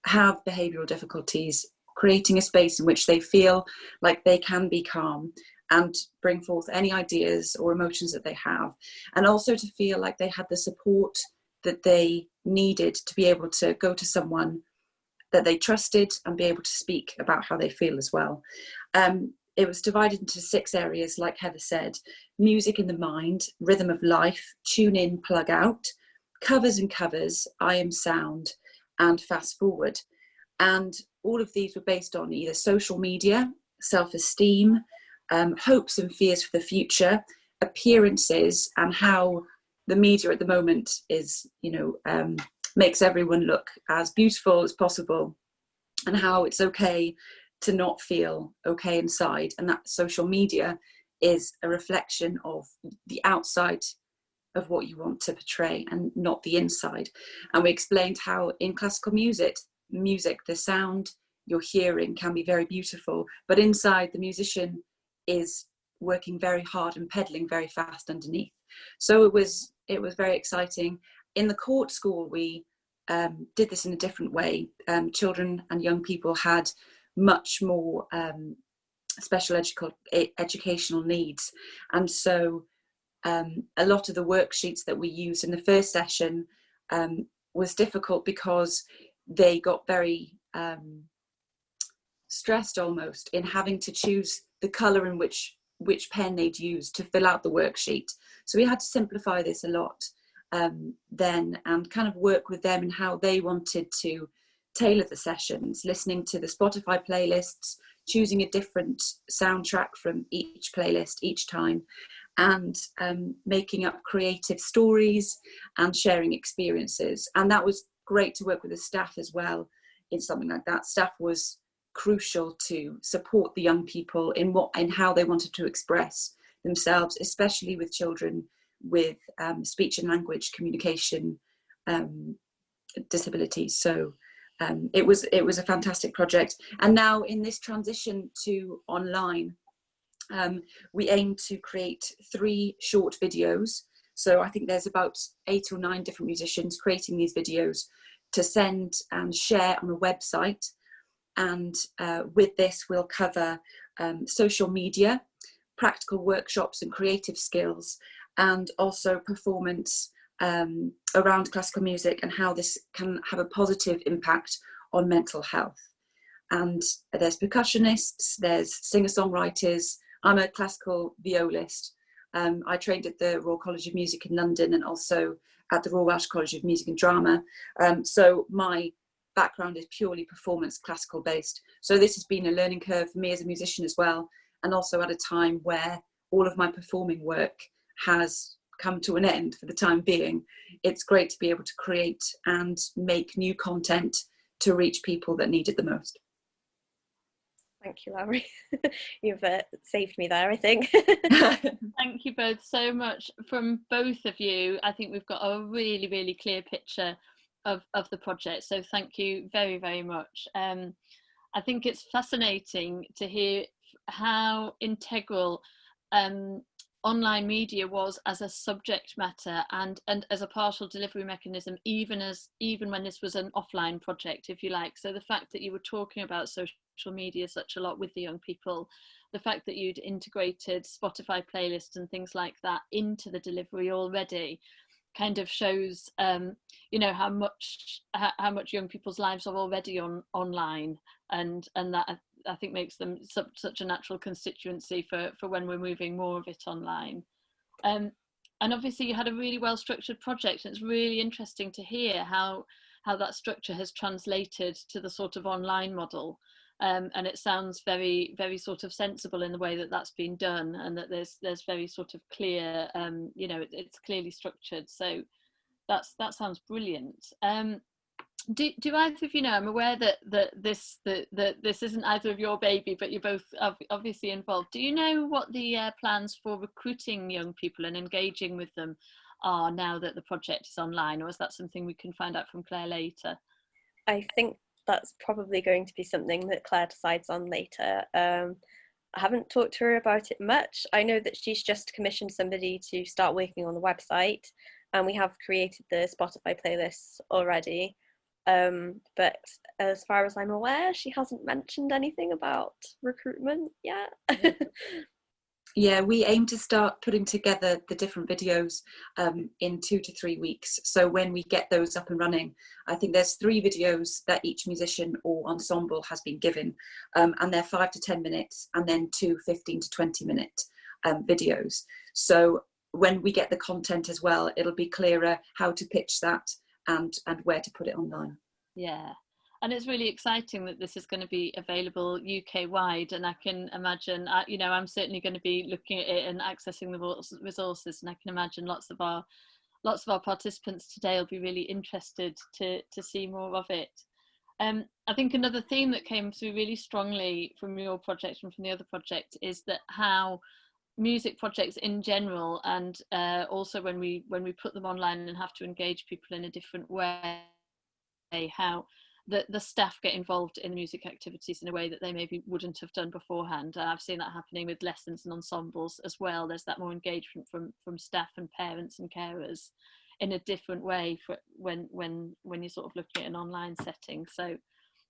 have behavioural difficulties, creating a space in which they feel like they can be calm and bring forth any ideas or emotions that they have, and also to feel like they had the support that they needed to be able to go to someone that they trusted and be able to speak about how they feel as well. It was divided into 6 areas, like Heather said: music in the mind, rhythm of life, tune in, plug out, covers and covers, I am sound, and fast forward. And all of these were based on either social media, self-esteem, hopes and fears for the future, appearances, and how the media at the moment is, makes everyone look as beautiful as possible, and how it's okay to not feel okay inside, and that social media is a reflection of the outside of what you want to portray and not the inside. And we explained how in classical music, the sound you're hearing can be very beautiful, but inside the musician is working very hard and pedaling very fast underneath. So it was very exciting. In the Court School, we did this in a different way. Children and young people had much more special educational needs, and so a lot of the worksheets that we used in the first session was difficult because they got very stressed almost in having to choose the colour in which pen they'd use to fill out the worksheet. So we had to simplify this a lot then, and kind of work with them in how they wanted to tailor the sessions, listening to the Spotify playlists, choosing a different soundtrack from each playlist each time, and making up creative stories and sharing experiences. And that was great to work with the staff as well in something like that. Staff was crucial to support the young people in how they wanted to express themselves, especially with children with speech and language communication disabilities. So it was a fantastic project. And now in this transition to online, we aim to create 3 short videos. So I think there's about 8 or 9 different musicians creating these videos to send and share on a website. And with this, we'll cover social media, practical workshops and creative skills, and also performance around classical music and how this can have a positive impact on mental health. And there's percussionists, there's singer-songwriters. I'm a classical violist. I trained at the Royal College of Music in London and also at the Royal Welsh College of Music and Drama. So my background is purely performance classical based. So this has been a learning curve for me as a musician as well. And also at a time where all of my performing work has come to an end for the time being, it's great to be able to create and make new content to reach people that need it the most. Thank you, Lowry. You've saved me there, I think. Thank you both so much. From both of you, I think we've got a really, really clear picture of the project. So thank you very, very much. I think it's fascinating to hear how integral online media was as a subject matter and as a partial delivery mechanism, even when this was an offline project, if you like. So the fact that you were talking about social media such a lot with the young people, the fact that you'd integrated Spotify playlists and things like that into the delivery already, kind of shows you know, how much young people's lives are already online, and that I think makes them such a natural constituency for when we're moving more of it online. And obviously you had a really well structured project, and it's really interesting to hear how that structure has translated to the sort of online model. And it sounds very, very sort of sensible in the way that that's been done, and that there's very sort of clear, you know, it's clearly structured. So that sounds brilliant. Do either of you know? I'm aware that this isn't either of your baby, but you're both obviously involved. Do you know what the plans for recruiting young people and engaging with them are now that the project is online, or is that something we can find out from Claire later? I think that's probably going to be something that Claire decides on later. I haven't talked to her about it much. I know that she's just commissioned somebody to start working on the website, and we have created the Spotify playlists already. But as far as I'm aware, she hasn't mentioned anything about recruitment yet. Yeah, we aim to start putting together the different videos in 2 to 3 weeks. So when we get those up and running, I think there's 3 videos that each musician or ensemble has been given, and they're 5 to 10 minutes, and then 2 15 to 20 minute videos. So when we get the content as well, it'll be clearer how to pitch that and where to put it online. Yeah. And it's really exciting that this is going to be available UK wide, and I can imagine, you know, I'm certainly going to be looking at it and accessing the resources, and I can imagine lots of our participants today will be really interested to see more of it. I think another theme that came through really strongly from your project and from the other project is that how music projects in general, and also when we put them online and have to engage people in a different way, how the staff get involved in music activities in a way that they maybe wouldn't have done beforehand. I've seen that happening with lessons and ensembles as well. There's that more engagement from staff and parents and carers in a different way for when you're sort of looking at an online setting. So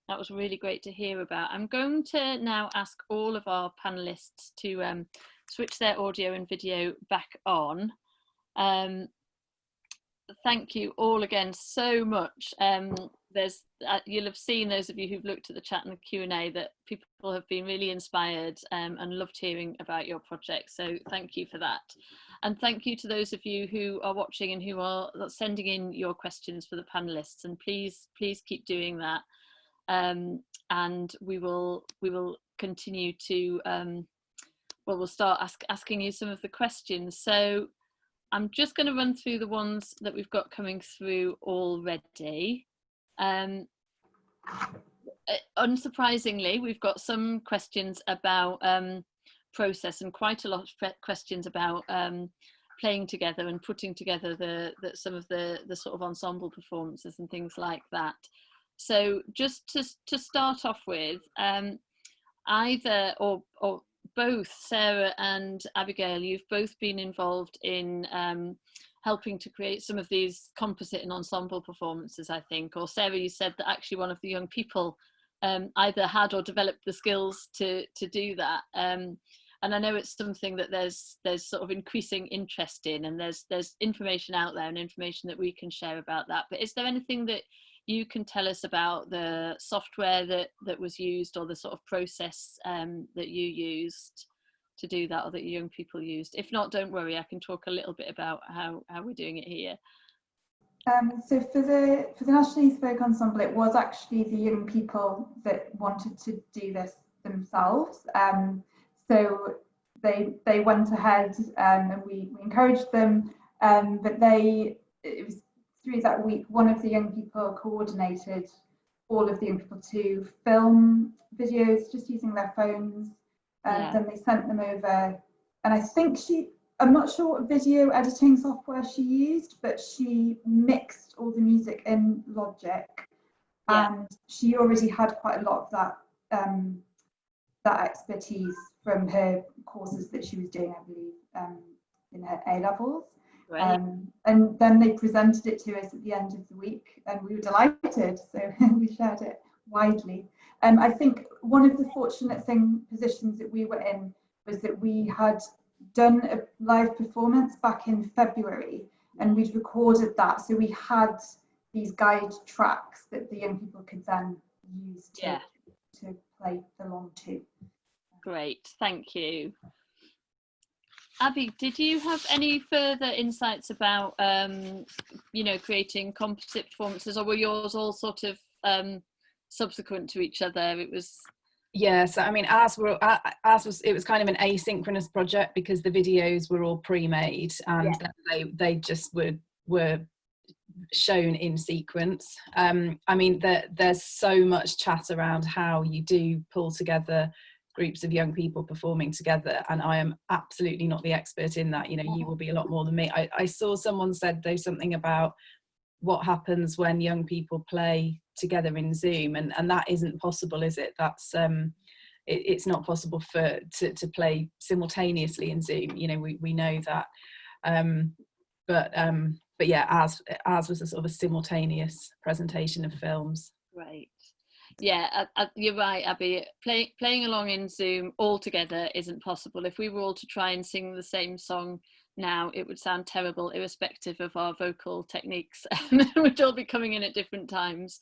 that was really great to hear about. I'm going to now ask all of our panelists to switch their audio and video back on. Thank you all again so much. You'll have seen, those of you who've looked at the chat and the Q&A, that people have been really inspired and loved hearing about your project. So thank you for that. And thank you to those of you who are watching and who are sending in your questions for the panelists. And please keep doing that. And we will continue to, we'll start asking you some of the questions. So I'm just going to run through the ones that we've got coming through already. Unsurprisingly, we've got some questions about process, and quite a lot of questions about playing together and putting together some of the sort of ensemble performances and things like that. So just to start off with, either or both Sarah and Abigail, you've both been involved in helping to create some of these composite and ensemble performances, I think. Or Sarah, you said that actually one of the young people either had or developed the skills to do that. And I know it's something that there's sort of increasing interest in, and there's information out there and information that we can share about that. But is there anything that you can tell us about the software that was used, or the sort of process that you used to do that, or that young people used? If not, don't worry, I can talk a little bit about how we're doing it here. So for the National Youth Folk Ensemble, it was actually the young people that wanted to do this themselves. So they went ahead, and we encouraged them, but it was through that week, one of the young people coordinated all of the young people to film videos just using their phones. Then they sent them over, and I think I'm not sure what video editing software she used, but she mixed all the music in Logic, and she already had quite a lot of that expertise from her courses that she was doing, I believe, in her A-levels. Right. And then they presented it to us at the end of the week, and we were delighted, so we shared it widely. I think one of the fortunate positions that we were in was that we had done a live performance back in February, and we'd recorded that, so we had these guide tracks that the young people could then use to play along to. Great, thank you. Abby, did you have any further insights about creating composite performances, or were yours all sort of subsequent to each other? It was so I mean, it was kind of an asynchronous project because the videos were all pre-made, and they just were shown in sequence. I mean, there's so much chat around how you do pull together groups of young people performing together, and I am absolutely not the expert in that. You will be a lot more than me. I saw someone said though something about what happens when young people play together in Zoom, and that isn't possible, is it? That's it's not possible to play simultaneously in Zoom. We know that, but yeah, ours was a sort of a simultaneous presentation of films. Right. Yeah, you're right, Abby. Playing along in Zoom all together isn't possible. If we were all to try and sing the same song now, it would sound terrible, irrespective of our vocal techniques. We'd all be coming in at different times.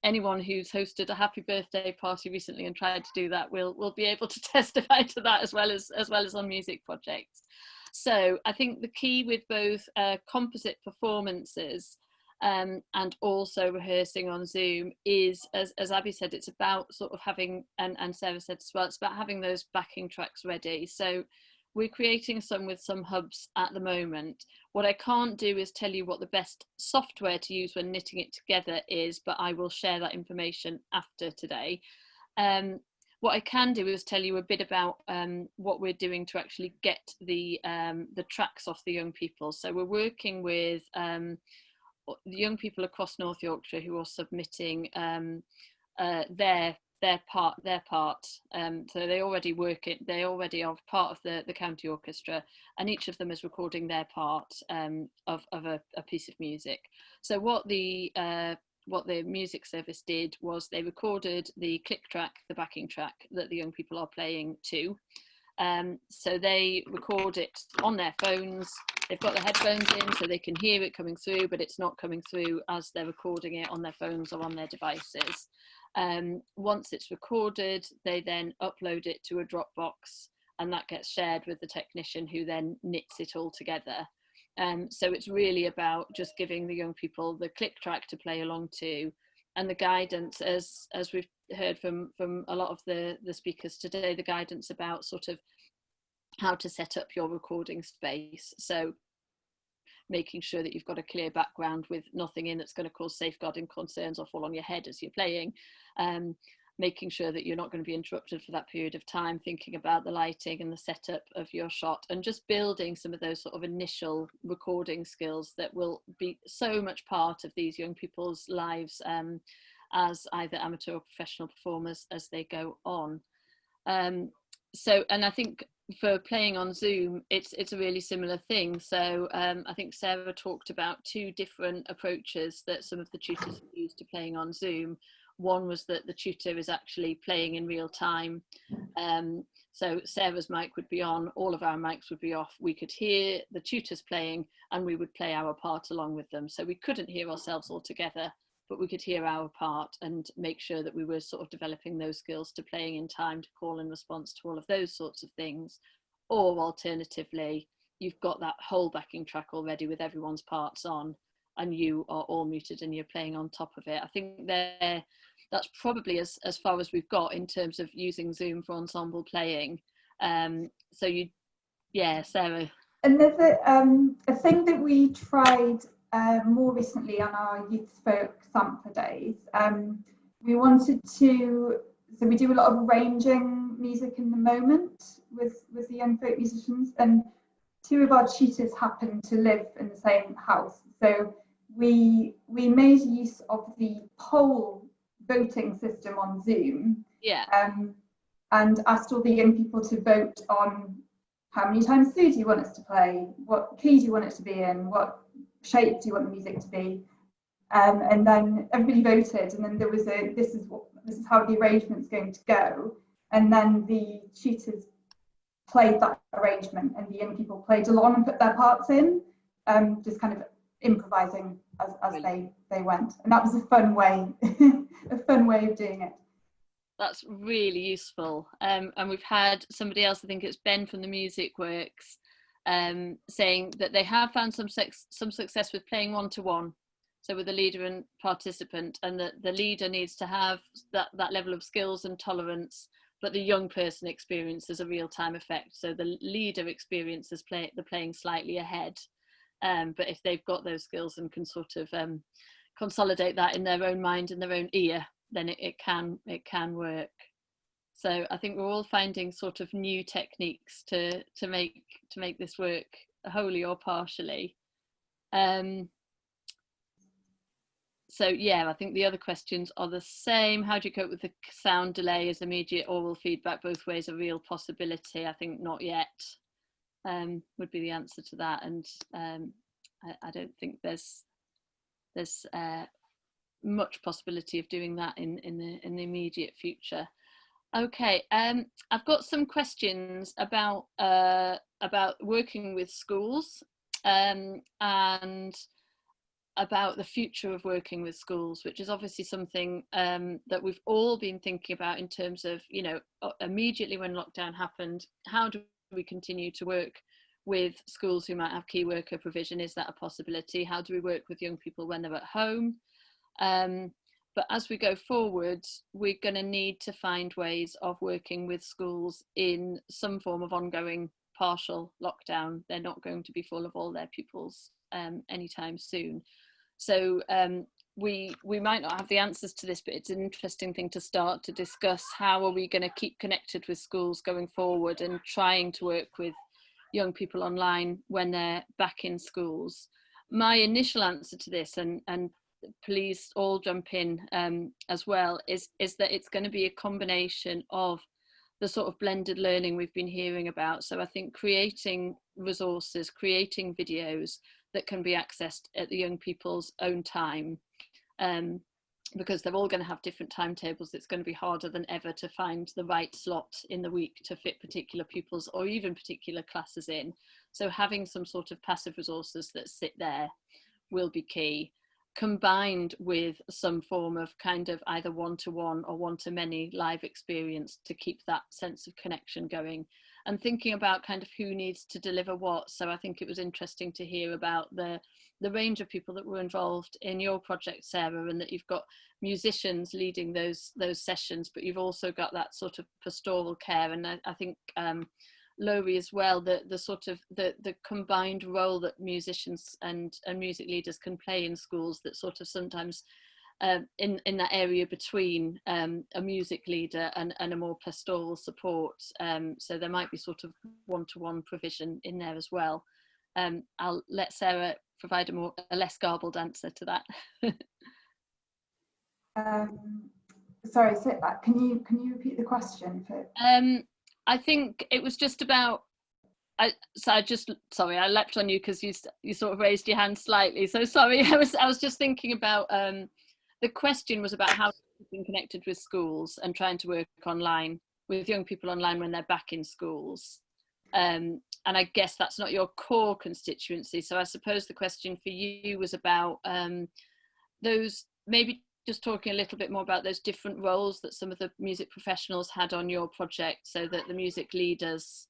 Anyone who's hosted a happy birthday party recently and tried to do that will be able to testify to that, as well as on music projects. So I think the key with both composite performances and also rehearsing on Zoom is, as Abby said, it's about sort of having, and Sarah said as well, it's about having those backing tracks ready. So we're creating some with some hubs at the moment. What I can't do is tell you what the best software to use when knitting it together is, but I will share that information after today. What I can do is tell you a bit about what we're doing to actually get the tracks off the young people. So we're working with the young people across North Yorkshire who are submitting their part. So they already they already are part of the county orchestra, and each of them is recording their part of a piece of music. So what the music service did was they recorded the click track, the backing track that the young people are playing to. So they record it on their phones. They've got the headphones in so they can hear it coming through, but it's not coming through as they're recording it on their phones or on their devices. Once it's recorded, they then upload it to a Dropbox, and that gets shared with the technician, who then knits it all together. So it's really about just giving the young people the click track to play along to, and the guidance, as we've heard from a lot of the speakers today, the guidance about sort of how to set up your recording space. So making sure that you've got a clear background with nothing in that's going to cause safeguarding concerns or fall on your head as you're playing. Making sure that you're not going to be interrupted for that period of time, thinking about the lighting and the setup of your shot, and just building some of those sort of initial recording skills that will be so much part of these young people's lives as either amateur or professional performers as they go on. And I think for playing on Zoom, it's a really similar thing. So I think Sarah talked about 2 different approaches that some of the tutors have used to playing on Zoom. One was that the tutor is actually playing in real time. So Sarah's mic would be on, all of our mics would be off. We could hear the tutors playing and we would play our part along with them. So we couldn't hear ourselves all together, but we could hear our part and make sure that we were sort of developing those skills to playing in time, to call and response to all of those sorts of things. Or alternatively, you've got that whole backing track already with everyone's parts on and you are all muted and you're playing on top of it. I think that's probably as far as we've got in terms of using Zoom for ensemble playing. So Sarah. Another a thing that we tried more recently on our Youth Folk Sampler days, we wanted to, so we do a lot of arranging music in the moment with the young folk musicians, and 2 of our tutors happen to live in the same house. So we made use of the poll voting system on Zoom, and asked all the young people to vote on how many times through do you want us to play, what key do you want it to be in, what shape do you want the music to be, and then everybody voted, and then there was this is how the arrangement's going to go, and then the tutors played that arrangement and the young people played along and put their parts in, just kind of improvising as they went, and that was a fun way of doing it. That's really useful. And we've had somebody else, I think it's Ben from the Music Works, saying that they have found some success with playing one-to-one, so with the leader and participant, and that the leader needs to have that level of skills and tolerance, but the young person experiences a real-time effect. So the leader experiences the playing slightly ahead, but if they've got those skills and can sort of consolidate that in their own mind and their own ear, then it can work. So I think we're all finding sort of new techniques to make this work wholly or partially. So I think the other questions are the same. How do you cope with the sound delay? Is immediate oral feedback both ways a real possibility? I think not yet, would be the answer to that. And I don't think there's much possibility of doing that in the immediate future. Okay, I've got some questions about working with schools and about the future of working with schools, which is obviously something that we've all been thinking about in terms of, immediately when lockdown happened, how do we continue to work with schools who might have key worker provision? Is that a possibility? How do we work with young people when they're at home? But as we go forward, we're going to need to find ways of working with schools in some form of ongoing partial lockdown. They're not going to be full of all their pupils anytime soon. So we might not have the answers to this, but it's an interesting thing to start to discuss. How are we going to keep connected with schools going forward and trying to work with young people online when they're back in schools? My initial answer to this, and please all jump in as well, is that it's going to be a combination of the sort of blended learning we've been hearing about. So I think creating resources, creating videos that can be accessed at the young people's own time, because they're all going to have different timetables. It's going to be harder than ever to find the right slot in the week to fit particular pupils or even particular classes in. So having some sort of passive resources that sit there will be key, combined with some form of kind of either one-to-one or one-to-many live experience to keep that sense of connection going, and thinking about kind of who needs to deliver what. So I think it was interesting to hear about the range of people that were involved in your project, Sarah, and that you've got musicians leading those sessions, but you've also got that sort of pastoral care. And I think Lowry as well, the sort of the combined role that musicians and music leaders can play in schools, that sort of sometimes in that area between a music leader and a more pastoral support. So there might be sort of one-to-one provision in there as well. I'll let Sarah provide a less garbled answer to that. Sorry, can you repeat the question? I think it was just about, I I leapt on you because you sort of raised your hand slightly. So sorry, I was just thinking about, the question was about how being connected with schools and trying to work online with young people online when they're back in schools. And I guess that's not your core constituency. So I suppose the question for you was about those, maybe just talking a little bit more about those different roles that some of the music professionals had on your project, so that the music leaders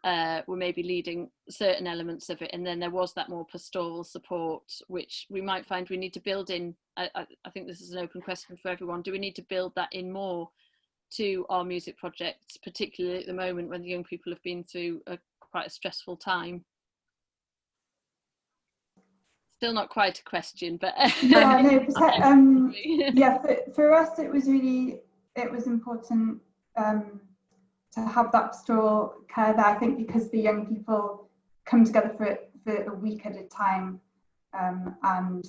were maybe leading certain elements of it, and then there was that more pastoral support, which we might find we need to build in. I think this is an open question for everyone. Do we need to build that in more to our music projects, particularly at the moment when the young people have been through quite a stressful time? Still not quite a question, but yeah, no, yeah, for us it was important to have that pastoral care there. I think because the young people come together for a week at a time, and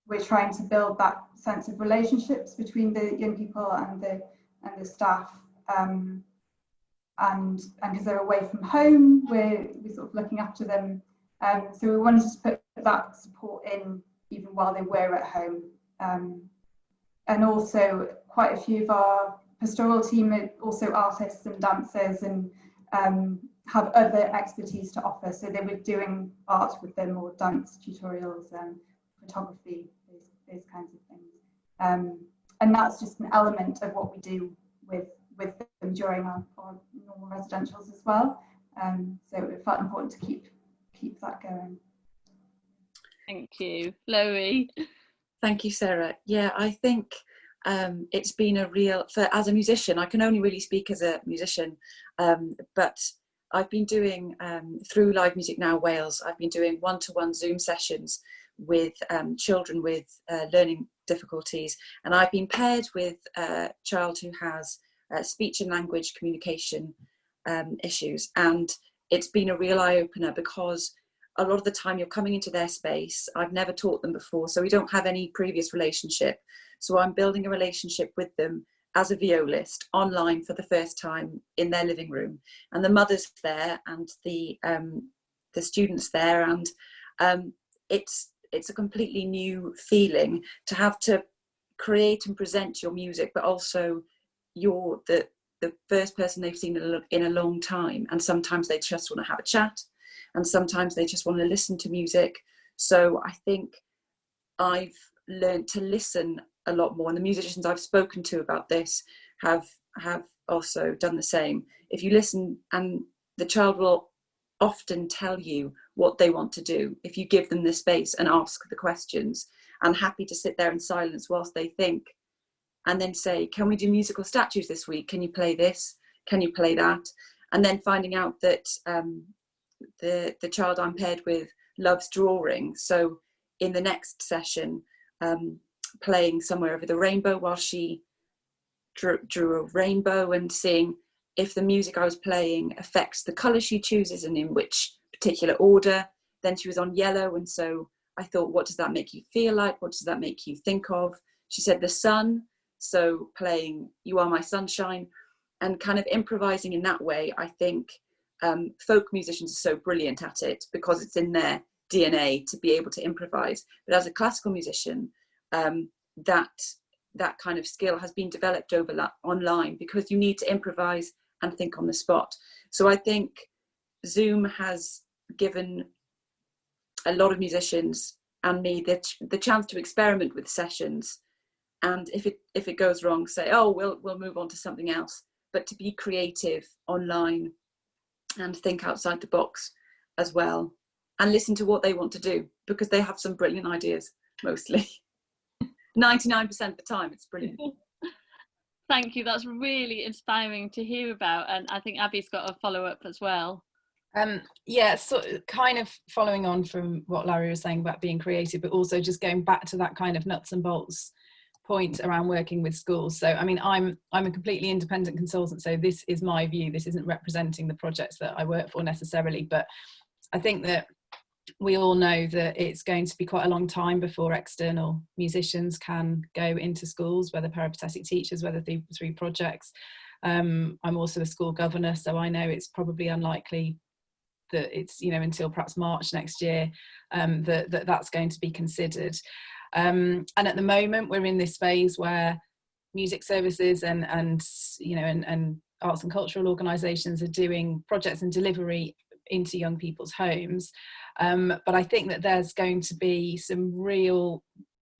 we're trying to build that sense of relationships between the young people and the staff, and because they're away from home, we're sort of looking after them. So we wanted to put that support in even while they were at home. And also quite a few of our pastoral team are also artists and dancers, and have other expertise to offer. So they were doing art with them, or dance tutorials, photography, those kinds of things. And that's just an element of what we do with them during our normal residentials as well. So it felt important to keep that going. Thank you. Chloe? Thank you, Sarah. Yeah, I think it's been a real, as a musician, I can only really speak as a musician, but I've been doing, through Live Music Now Wales, I've been doing one-to-one Zoom sessions with children with learning difficulties, and I've been paired with a child who has speech and language communication issues, and it's been a real eye-opener, because a lot of the time you're coming into their space. I've never taught them before, so we don't have any previous relationship. So I'm building a relationship with them as a violist online for the first time in their living room, and the mother's there and the students there, and it's a completely new feeling to have to create and present your music, but also you're the first person they've seen in a long time, and sometimes they just want to have a chat, and sometimes they just want to listen to music. So I think I've learned to listen a lot more, and the musicians I've spoken to about this have also done the same. If you listen, and the child will often tell you what they want to do if you give them the space and ask the questions, and happy to sit there in silence whilst they think, and then say, can we do musical statues this week? Can you play this? Can you play that? And then finding out that the child I'm paired with loves drawing. So in the next session, playing Somewhere Over the Rainbow while she drew a rainbow, and seeing if the music I was playing affects the colour she chooses and in which particular order. Then she was on yellow, and so I thought, what does that make you feel like? What does that make you think of? She said the sun, so playing You Are My Sunshine, and kind of improvising in that way. I think folk musicians are so brilliant at it because it's in their DNA to be able to improvise. But as a classical musician, that kind of skill has been developed online, because you need to improvise and think on the spot. So I think Zoom has given a lot of musicians and me the chance to experiment with sessions, and if it goes wrong, say, oh, we'll move on to something else, but to be creative online and think outside the box as well, and listen to what they want to do, because they have some brilliant ideas, mostly. 99% of the time, it's brilliant. Thank you. That's really inspiring to hear about, and I think Abby's got a follow-up as well. Yeah, so kind of following on from what Larry was saying about being creative, but also just going back to that kind of nuts and bolts point around working with schools. So I mean, I'm a completely independent consultant, so this is my view. This isn't representing the projects that I work for necessarily, but I think that we all know that it's going to be quite a long time before external musicians can go into schools, whether peripatetic teachers, whether through projects. I'm also a school governor, so I know it's probably unlikely that it's, you know, until perhaps March next year that's going to be considered. And at the moment we're in this phase where music services and you know and arts and cultural organisations are doing projects and delivery into young people's homes, but I think that there's going to be some real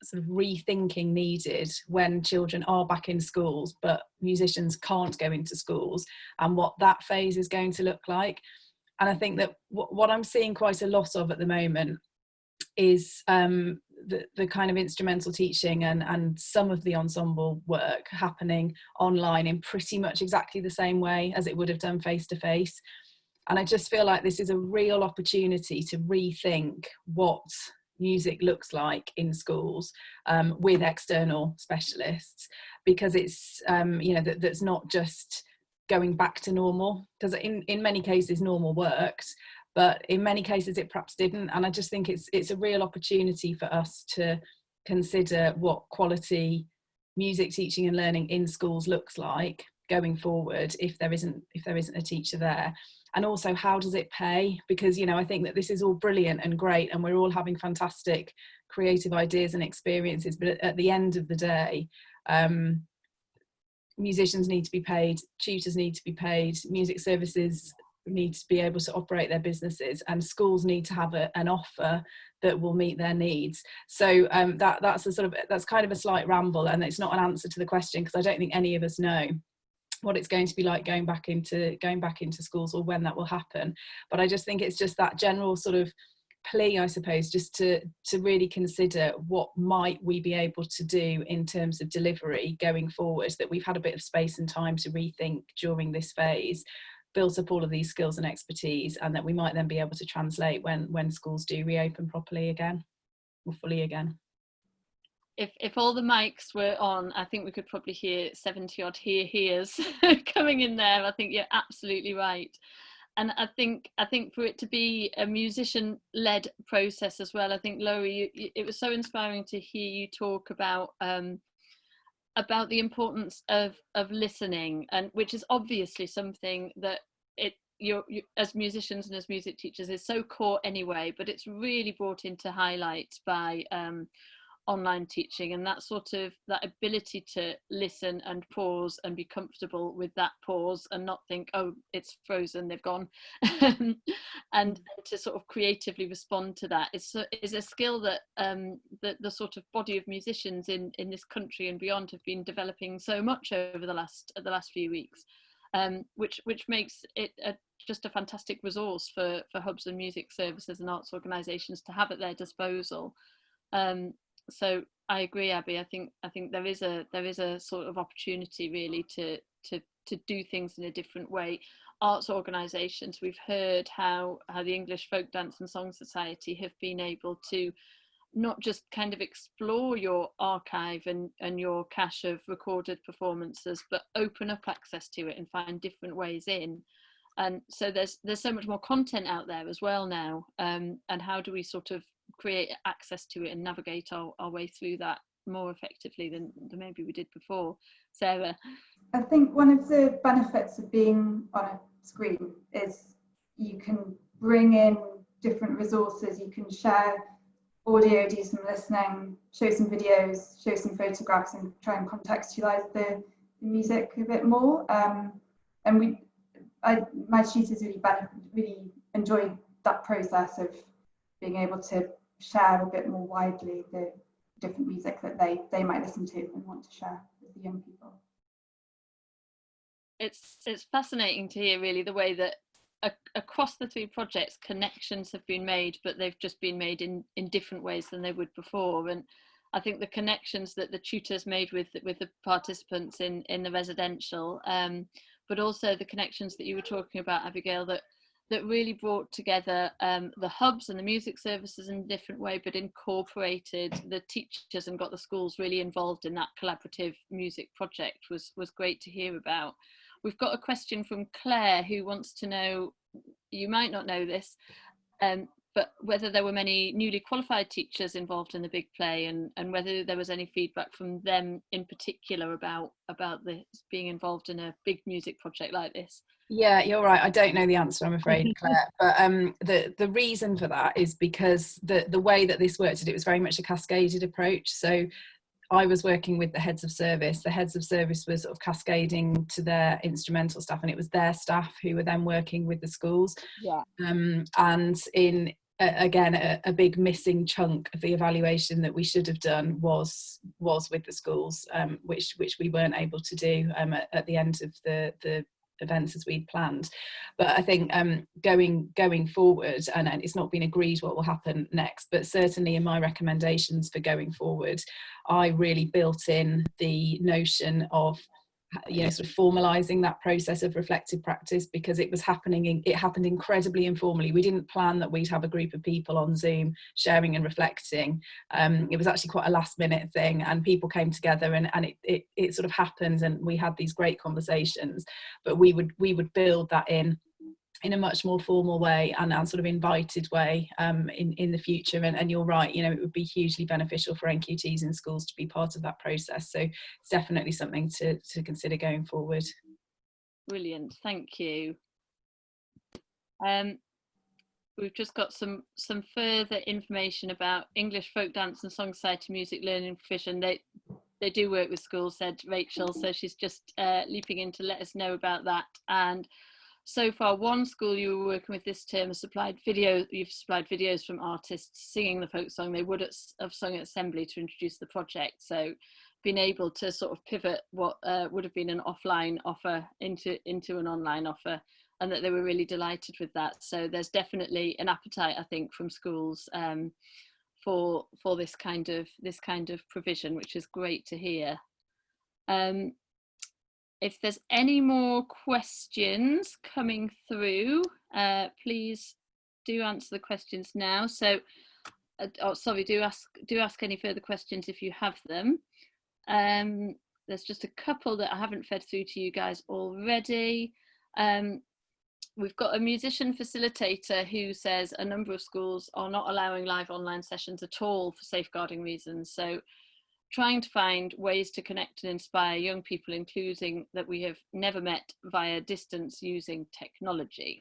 sort of rethinking needed when children are back in schools but musicians can't go into schools, and what that phase is going to look like. And I think that what I'm seeing quite a lot of at the moment is the kind of instrumental teaching and some of the ensemble work happening online in pretty much exactly the same way as it would have done face to face. And I just feel like this is a real opportunity to rethink what music looks like in schools with external specialists, because it's you know that's not just going back to normal, because in many cases normal worked, but in many cases it perhaps didn't. And I just think it's a real opportunity for us to consider what quality music teaching and learning in schools looks like going forward if there isn't a teacher there. And also, how does it pay? Because, you know, I think that this is all brilliant and great and we're all having fantastic creative ideas and experiences, but at the end of the day, musicians need to be paid, tutors need to be paid, music services need to be able to operate their businesses, and schools need to have an offer that will meet their needs. So that's kind of a slight ramble, and it's not an answer to the question, because I don't think any of us know what it's going to be like going back into schools or when that will happen. But I just think it's just that general sort of plea, I suppose, just to really consider what might we be able to do in terms of delivery going forward, that we've had a bit of space and time to rethink during this phase, built up all of these skills and expertise, and that we might then be able to translate when schools do reopen properly again, or fully again. If all the mics were on, I think we could probably hear 70 odd hears coming in there. I think you're absolutely right. And I think for it to be a musician-led process as well, I think, Laurie, it was so inspiring to hear you talk about the importance of listening, and which is obviously something that you as musicians and as music teachers is so core anyway, but it's really brought into highlight by online teaching, and that ability to listen and pause and be comfortable with that pause and not think, oh, it's frozen, they've gone, and to sort of creatively respond to that is a skill that the sort of body of musicians in this country and beyond have been developing so much over the last few weeks, which makes it just a fantastic resource for hubs and music services and arts organisations to have at their disposal. So I agree, Abby. I think there is a sort of opportunity really to do things in a different way. Arts organisations, we've heard how the English Folk Dance and Song Society have been able to not just kind of explore your archive and your cache of recorded performances, but open up access to it and find different ways in. And so there's so much more content out there as well now. And how do we sort of create access to it and navigate our way through that more effectively than maybe we did before? Sarah? I think one of the benefits of being on a screen is you can bring in different resources, you can share audio, do some listening, show some videos, show some photographs, and try and contextualize the music a bit more. And my tutors really enjoyed that process of being able to share a bit more widely the different music that they might listen to and want to share with the young people. It's fascinating to hear really the way that across the three projects connections have been made, but they've just been made in different ways than they would before. And I think the connections that the tutors made with the participants in the residential, but also the connections that you were talking about, Abigail, that really brought together the hubs and the music services in a different way, but incorporated the teachers and got the schools really involved in that collaborative music project was great to hear about. We've got a question from Claire who wants to know, you might not know this, but whether there were many newly qualified teachers involved in the big play, and whether there was any feedback from them in particular about this, being involved in a big music project like this. Yeah, you're right. I don't know the answer, I'm afraid, Claire. But the reason for that is because the way that this worked, it was very much a cascaded approach. So I was working with the heads of service. The heads of service were sort of cascading to their instrumental staff, and it was their staff who were then working with the schools. Yeah. And in again, a big missing chunk of the evaluation that we should have done was with the schools, which we weren't able to do at the end of the events as we'd planned. But I think going forward, and it's not been agreed what will happen next, but certainly in my recommendations for going forward, I really built in the notion of, you know, sort of formalizing that process of reflective practice, because it happened incredibly informally. We didn't plan that we'd have a group of people on Zoom sharing and reflecting. It was actually quite a last minute thing, and people came together, and it sort of happened, and we had these great conversations. But we would build that in a much more formal way and sort of invited way in the future. And you're right, you know, it would be hugely beneficial for NQTs in schools to be part of that process. So it's definitely something to consider going forward. Brilliant, thank you. We've just got some further information about English Folk Dance and Song Society Music Learning Provision. They do work with schools, said Rachel, so she's just leaping in to let us know about that. And so far, one school you were working with this term has supplied videos. You've supplied videos from artists singing the folk song they would have sung at Assembly to introduce the project. So, being able to sort of pivot what would have been an offline offer into an online offer, and that they were really delighted with that. So there's definitely an appetite, I think, from schools for this kind of provision, which is great to hear. If there's any more questions coming through, please do answer the questions now. So, do ask any further questions if you have them. There's just a couple that I haven't fed through to you guys already. We've got a musician facilitator who says a number of schools are not allowing live online sessions at all for safeguarding reasons. So, trying to find ways to connect and inspire young people, including that we have never met via distance using technology.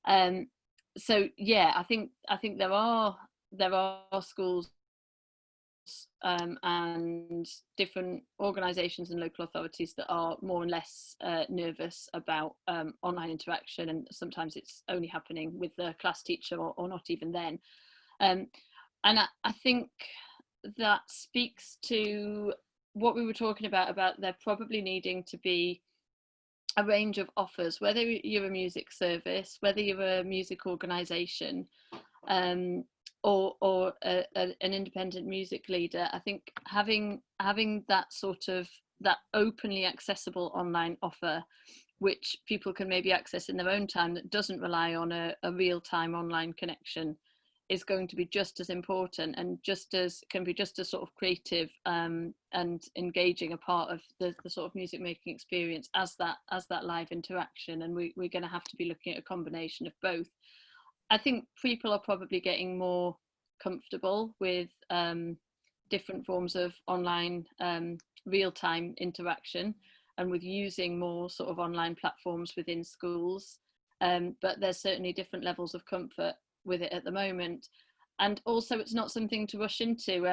So yeah, I think there are schools and different organisations and local authorities that are more and less nervous about online interaction, and sometimes it's only happening with the class teacher or not even then. And I think that speaks to what we were talking about there probably needing to be a range of offers, whether you're a music service, whether you're a music organisation, or an independent music leader. I think having that sort of that openly accessible online offer, which people can maybe access in their own time, that doesn't rely on a real-time online connection, is going to be just as important, and can be just as sort of creative and engaging a part of the sort of music making experience as that live interaction. And we're going to have to be looking at a combination of both. I think people are probably getting more comfortable with different forms of online real-time interaction, and with using more sort of online platforms within schools, but there's certainly different levels of comfort with it at the moment. And also, it's not something to rush into.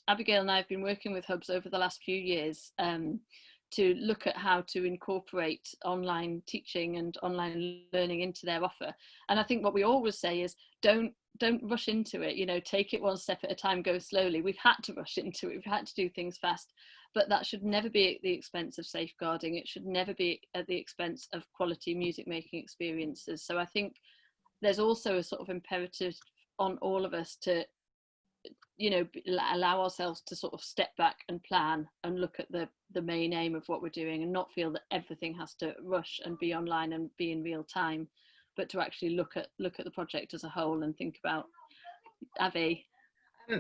Abigail and I have been working with hubs over the last few years to look at how to incorporate online teaching and online learning into their offer. And I think what we always say is don't rush into it, you know, take it one step at a time, go slowly. We've had to rush into it, we've had to do things fast, but that should never be at the expense of safeguarding. It should never be at the expense of quality music making experiences. So I think there's also a sort of imperative on all of us to, you know, allow ourselves to sort of step back and plan and look at the main aim of what we're doing, and not feel that everything has to rush and be online and be in real time, but to actually look at the project as a whole and think about. Avi?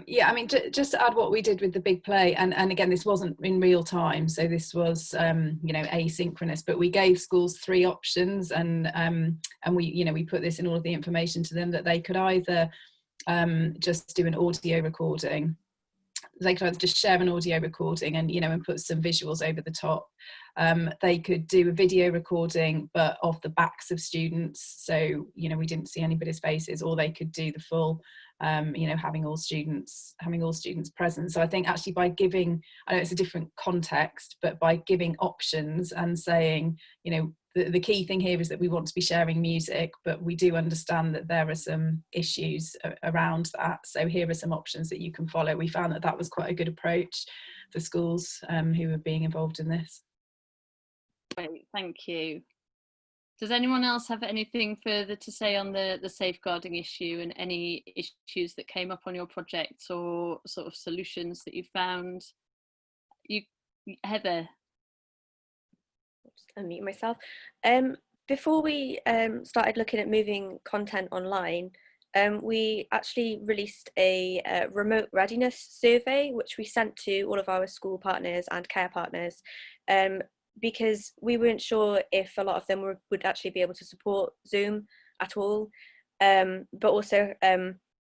Yeah, I mean, just to add what we did with the big play, and again, this wasn't in real time, so this was you know, asynchronous, but we gave schools 3 options, and we, you know, we put this in all of the information to them, that they could either just do an audio recording. They could either just share an audio recording and, you know, and put some visuals over the top. They could do a video recording, but of the backs of students, so, you know, we didn't see anybody's faces, or they could do the full, you know, having all students present. So I think actually by giving, I know it's a different context, but by giving options and saying, you know, the key thing here is that we want to be sharing music, but we do understand that there are some issues around that. So here are some options that you can follow. We found that that was quite a good approach for schools who were being involved in this. Great, thank you. Does anyone else have anything further to say on the safeguarding issue, and any issues that came up on your projects, or sort of solutions that you found? Heather. Just unmute myself. Before we started looking at moving content online, we actually released a remote readiness survey, which we sent to all of our school partners and care partners, because we weren't sure if a lot of them would actually be able to support Zoom at all, but also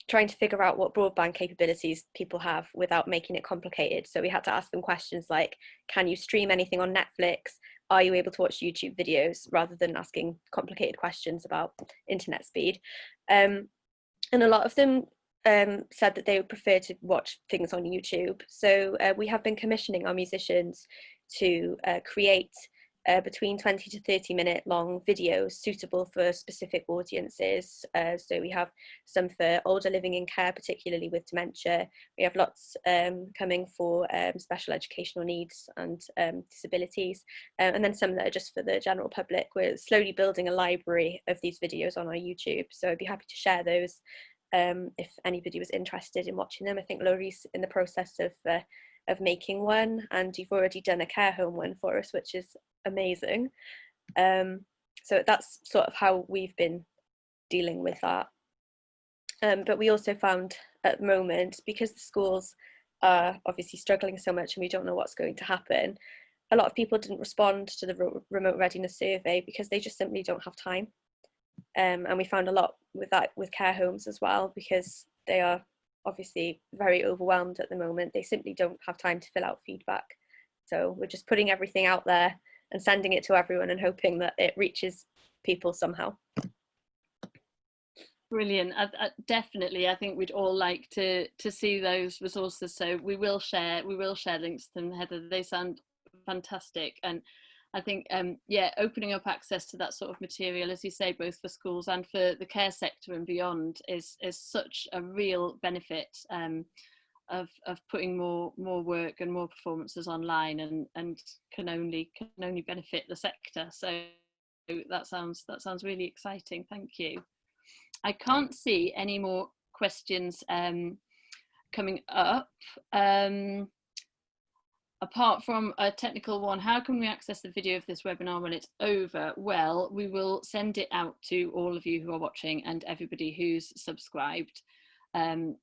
trying to figure out what broadband capabilities people have without making it complicated. So we had to ask them questions like, can you stream anything on Netflix? Are you able to watch YouTube videos, rather than asking complicated questions about internet speed? And a lot of them said that they would prefer to watch things on YouTube. So we have been commissioning our musicians to create between 20 to 30 minute long videos suitable for specific audiences. So we have some for older living in care, particularly with dementia. We have lots coming for special educational needs and disabilities, and then some that are just for the general public. We're slowly building a library of these videos on our YouTube, so I'd be happy to share those if anybody was interested in watching them. I think Laurie's in the process of making one, and you've already done a care home one for us, which is amazing. So that's sort of how we've been dealing with that. But we also found at the moment, because the schools are obviously struggling so much and we don't know what's going to happen, a lot of people didn't respond to the remote readiness survey because they just simply don't have time. And we found a lot with that with care homes as well, because they are obviously very overwhelmed at the moment. They simply don't have time to fill out feedback. So we're just putting everything out there and sending it to everyone and hoping that it reaches people somehow. Brilliant. Definitely, I think we'd all like to see those resources. So we will share links to them, Heather. They sound fantastic, and I think yeah, opening up access to that sort of material, as you say, both for schools and for the care sector and beyond, is such a real benefit of putting more work and more performances online, and can only benefit the sector. So that sounds really exciting. Thank you. I can't see any more questions coming up. Apart from a technical one, how can we access the video of this webinar when it's over? Well, we will send it out to all of you who are watching and everybody who's subscribed.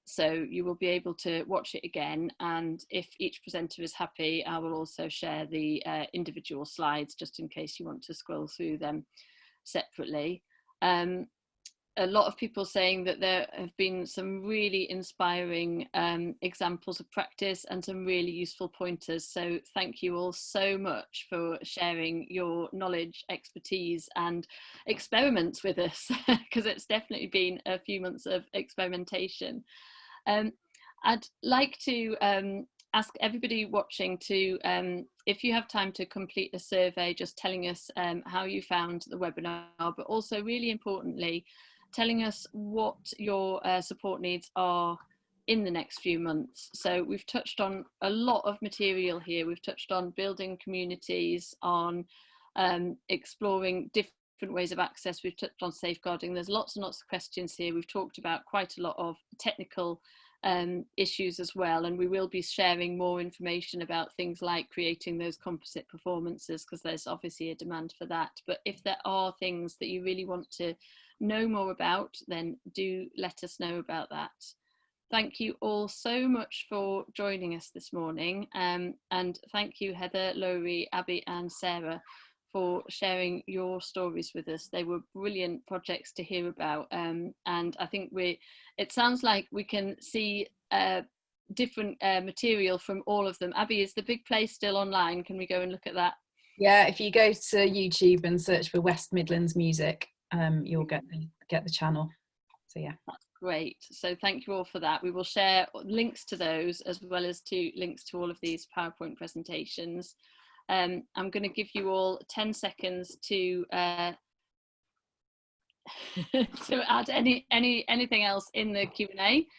So you will be able to watch it again, and if each presenter is happy, I will also share the individual slides, just in case you want to scroll through them separately. A lot of people saying that there have been some really inspiring examples of practice and some really useful pointers. So thank you all so much for sharing your knowledge, expertise and experiments with us, because it's definitely been a few months of experimentation. I'd like to ask everybody watching to, if you have time, to complete a survey just telling us how you found the webinar, but also really importantly, telling us what your support needs are in the next few months. So we've touched on a lot of material here. We've touched on building communities, on exploring different ways of access. We've touched on safeguarding. There's lots and lots of questions here. We've talked about quite a lot of technical issues as well, and we will be sharing more information about things like creating those composite performances, because there's obviously a demand for that. But if there are things that you really want to know more about, then do let us know about that. thank you all so much for joining us this morning, and thank you Heather, Lowry, Abby and Sarah for sharing your stories with us. They were brilliant projects to hear about, and I think it sounds like we can see different material from all of them. Abby, is the big play still online? Can we go and look at that? Yeah, if you go to YouTube and search for West Midlands Music, you'll get the channel. So yeah. That's great. So thank you all for that. We will share links to those as well as links to all of these PowerPoint presentations. I'm going to give you all 10 seconds to to add anything else in the Q&A.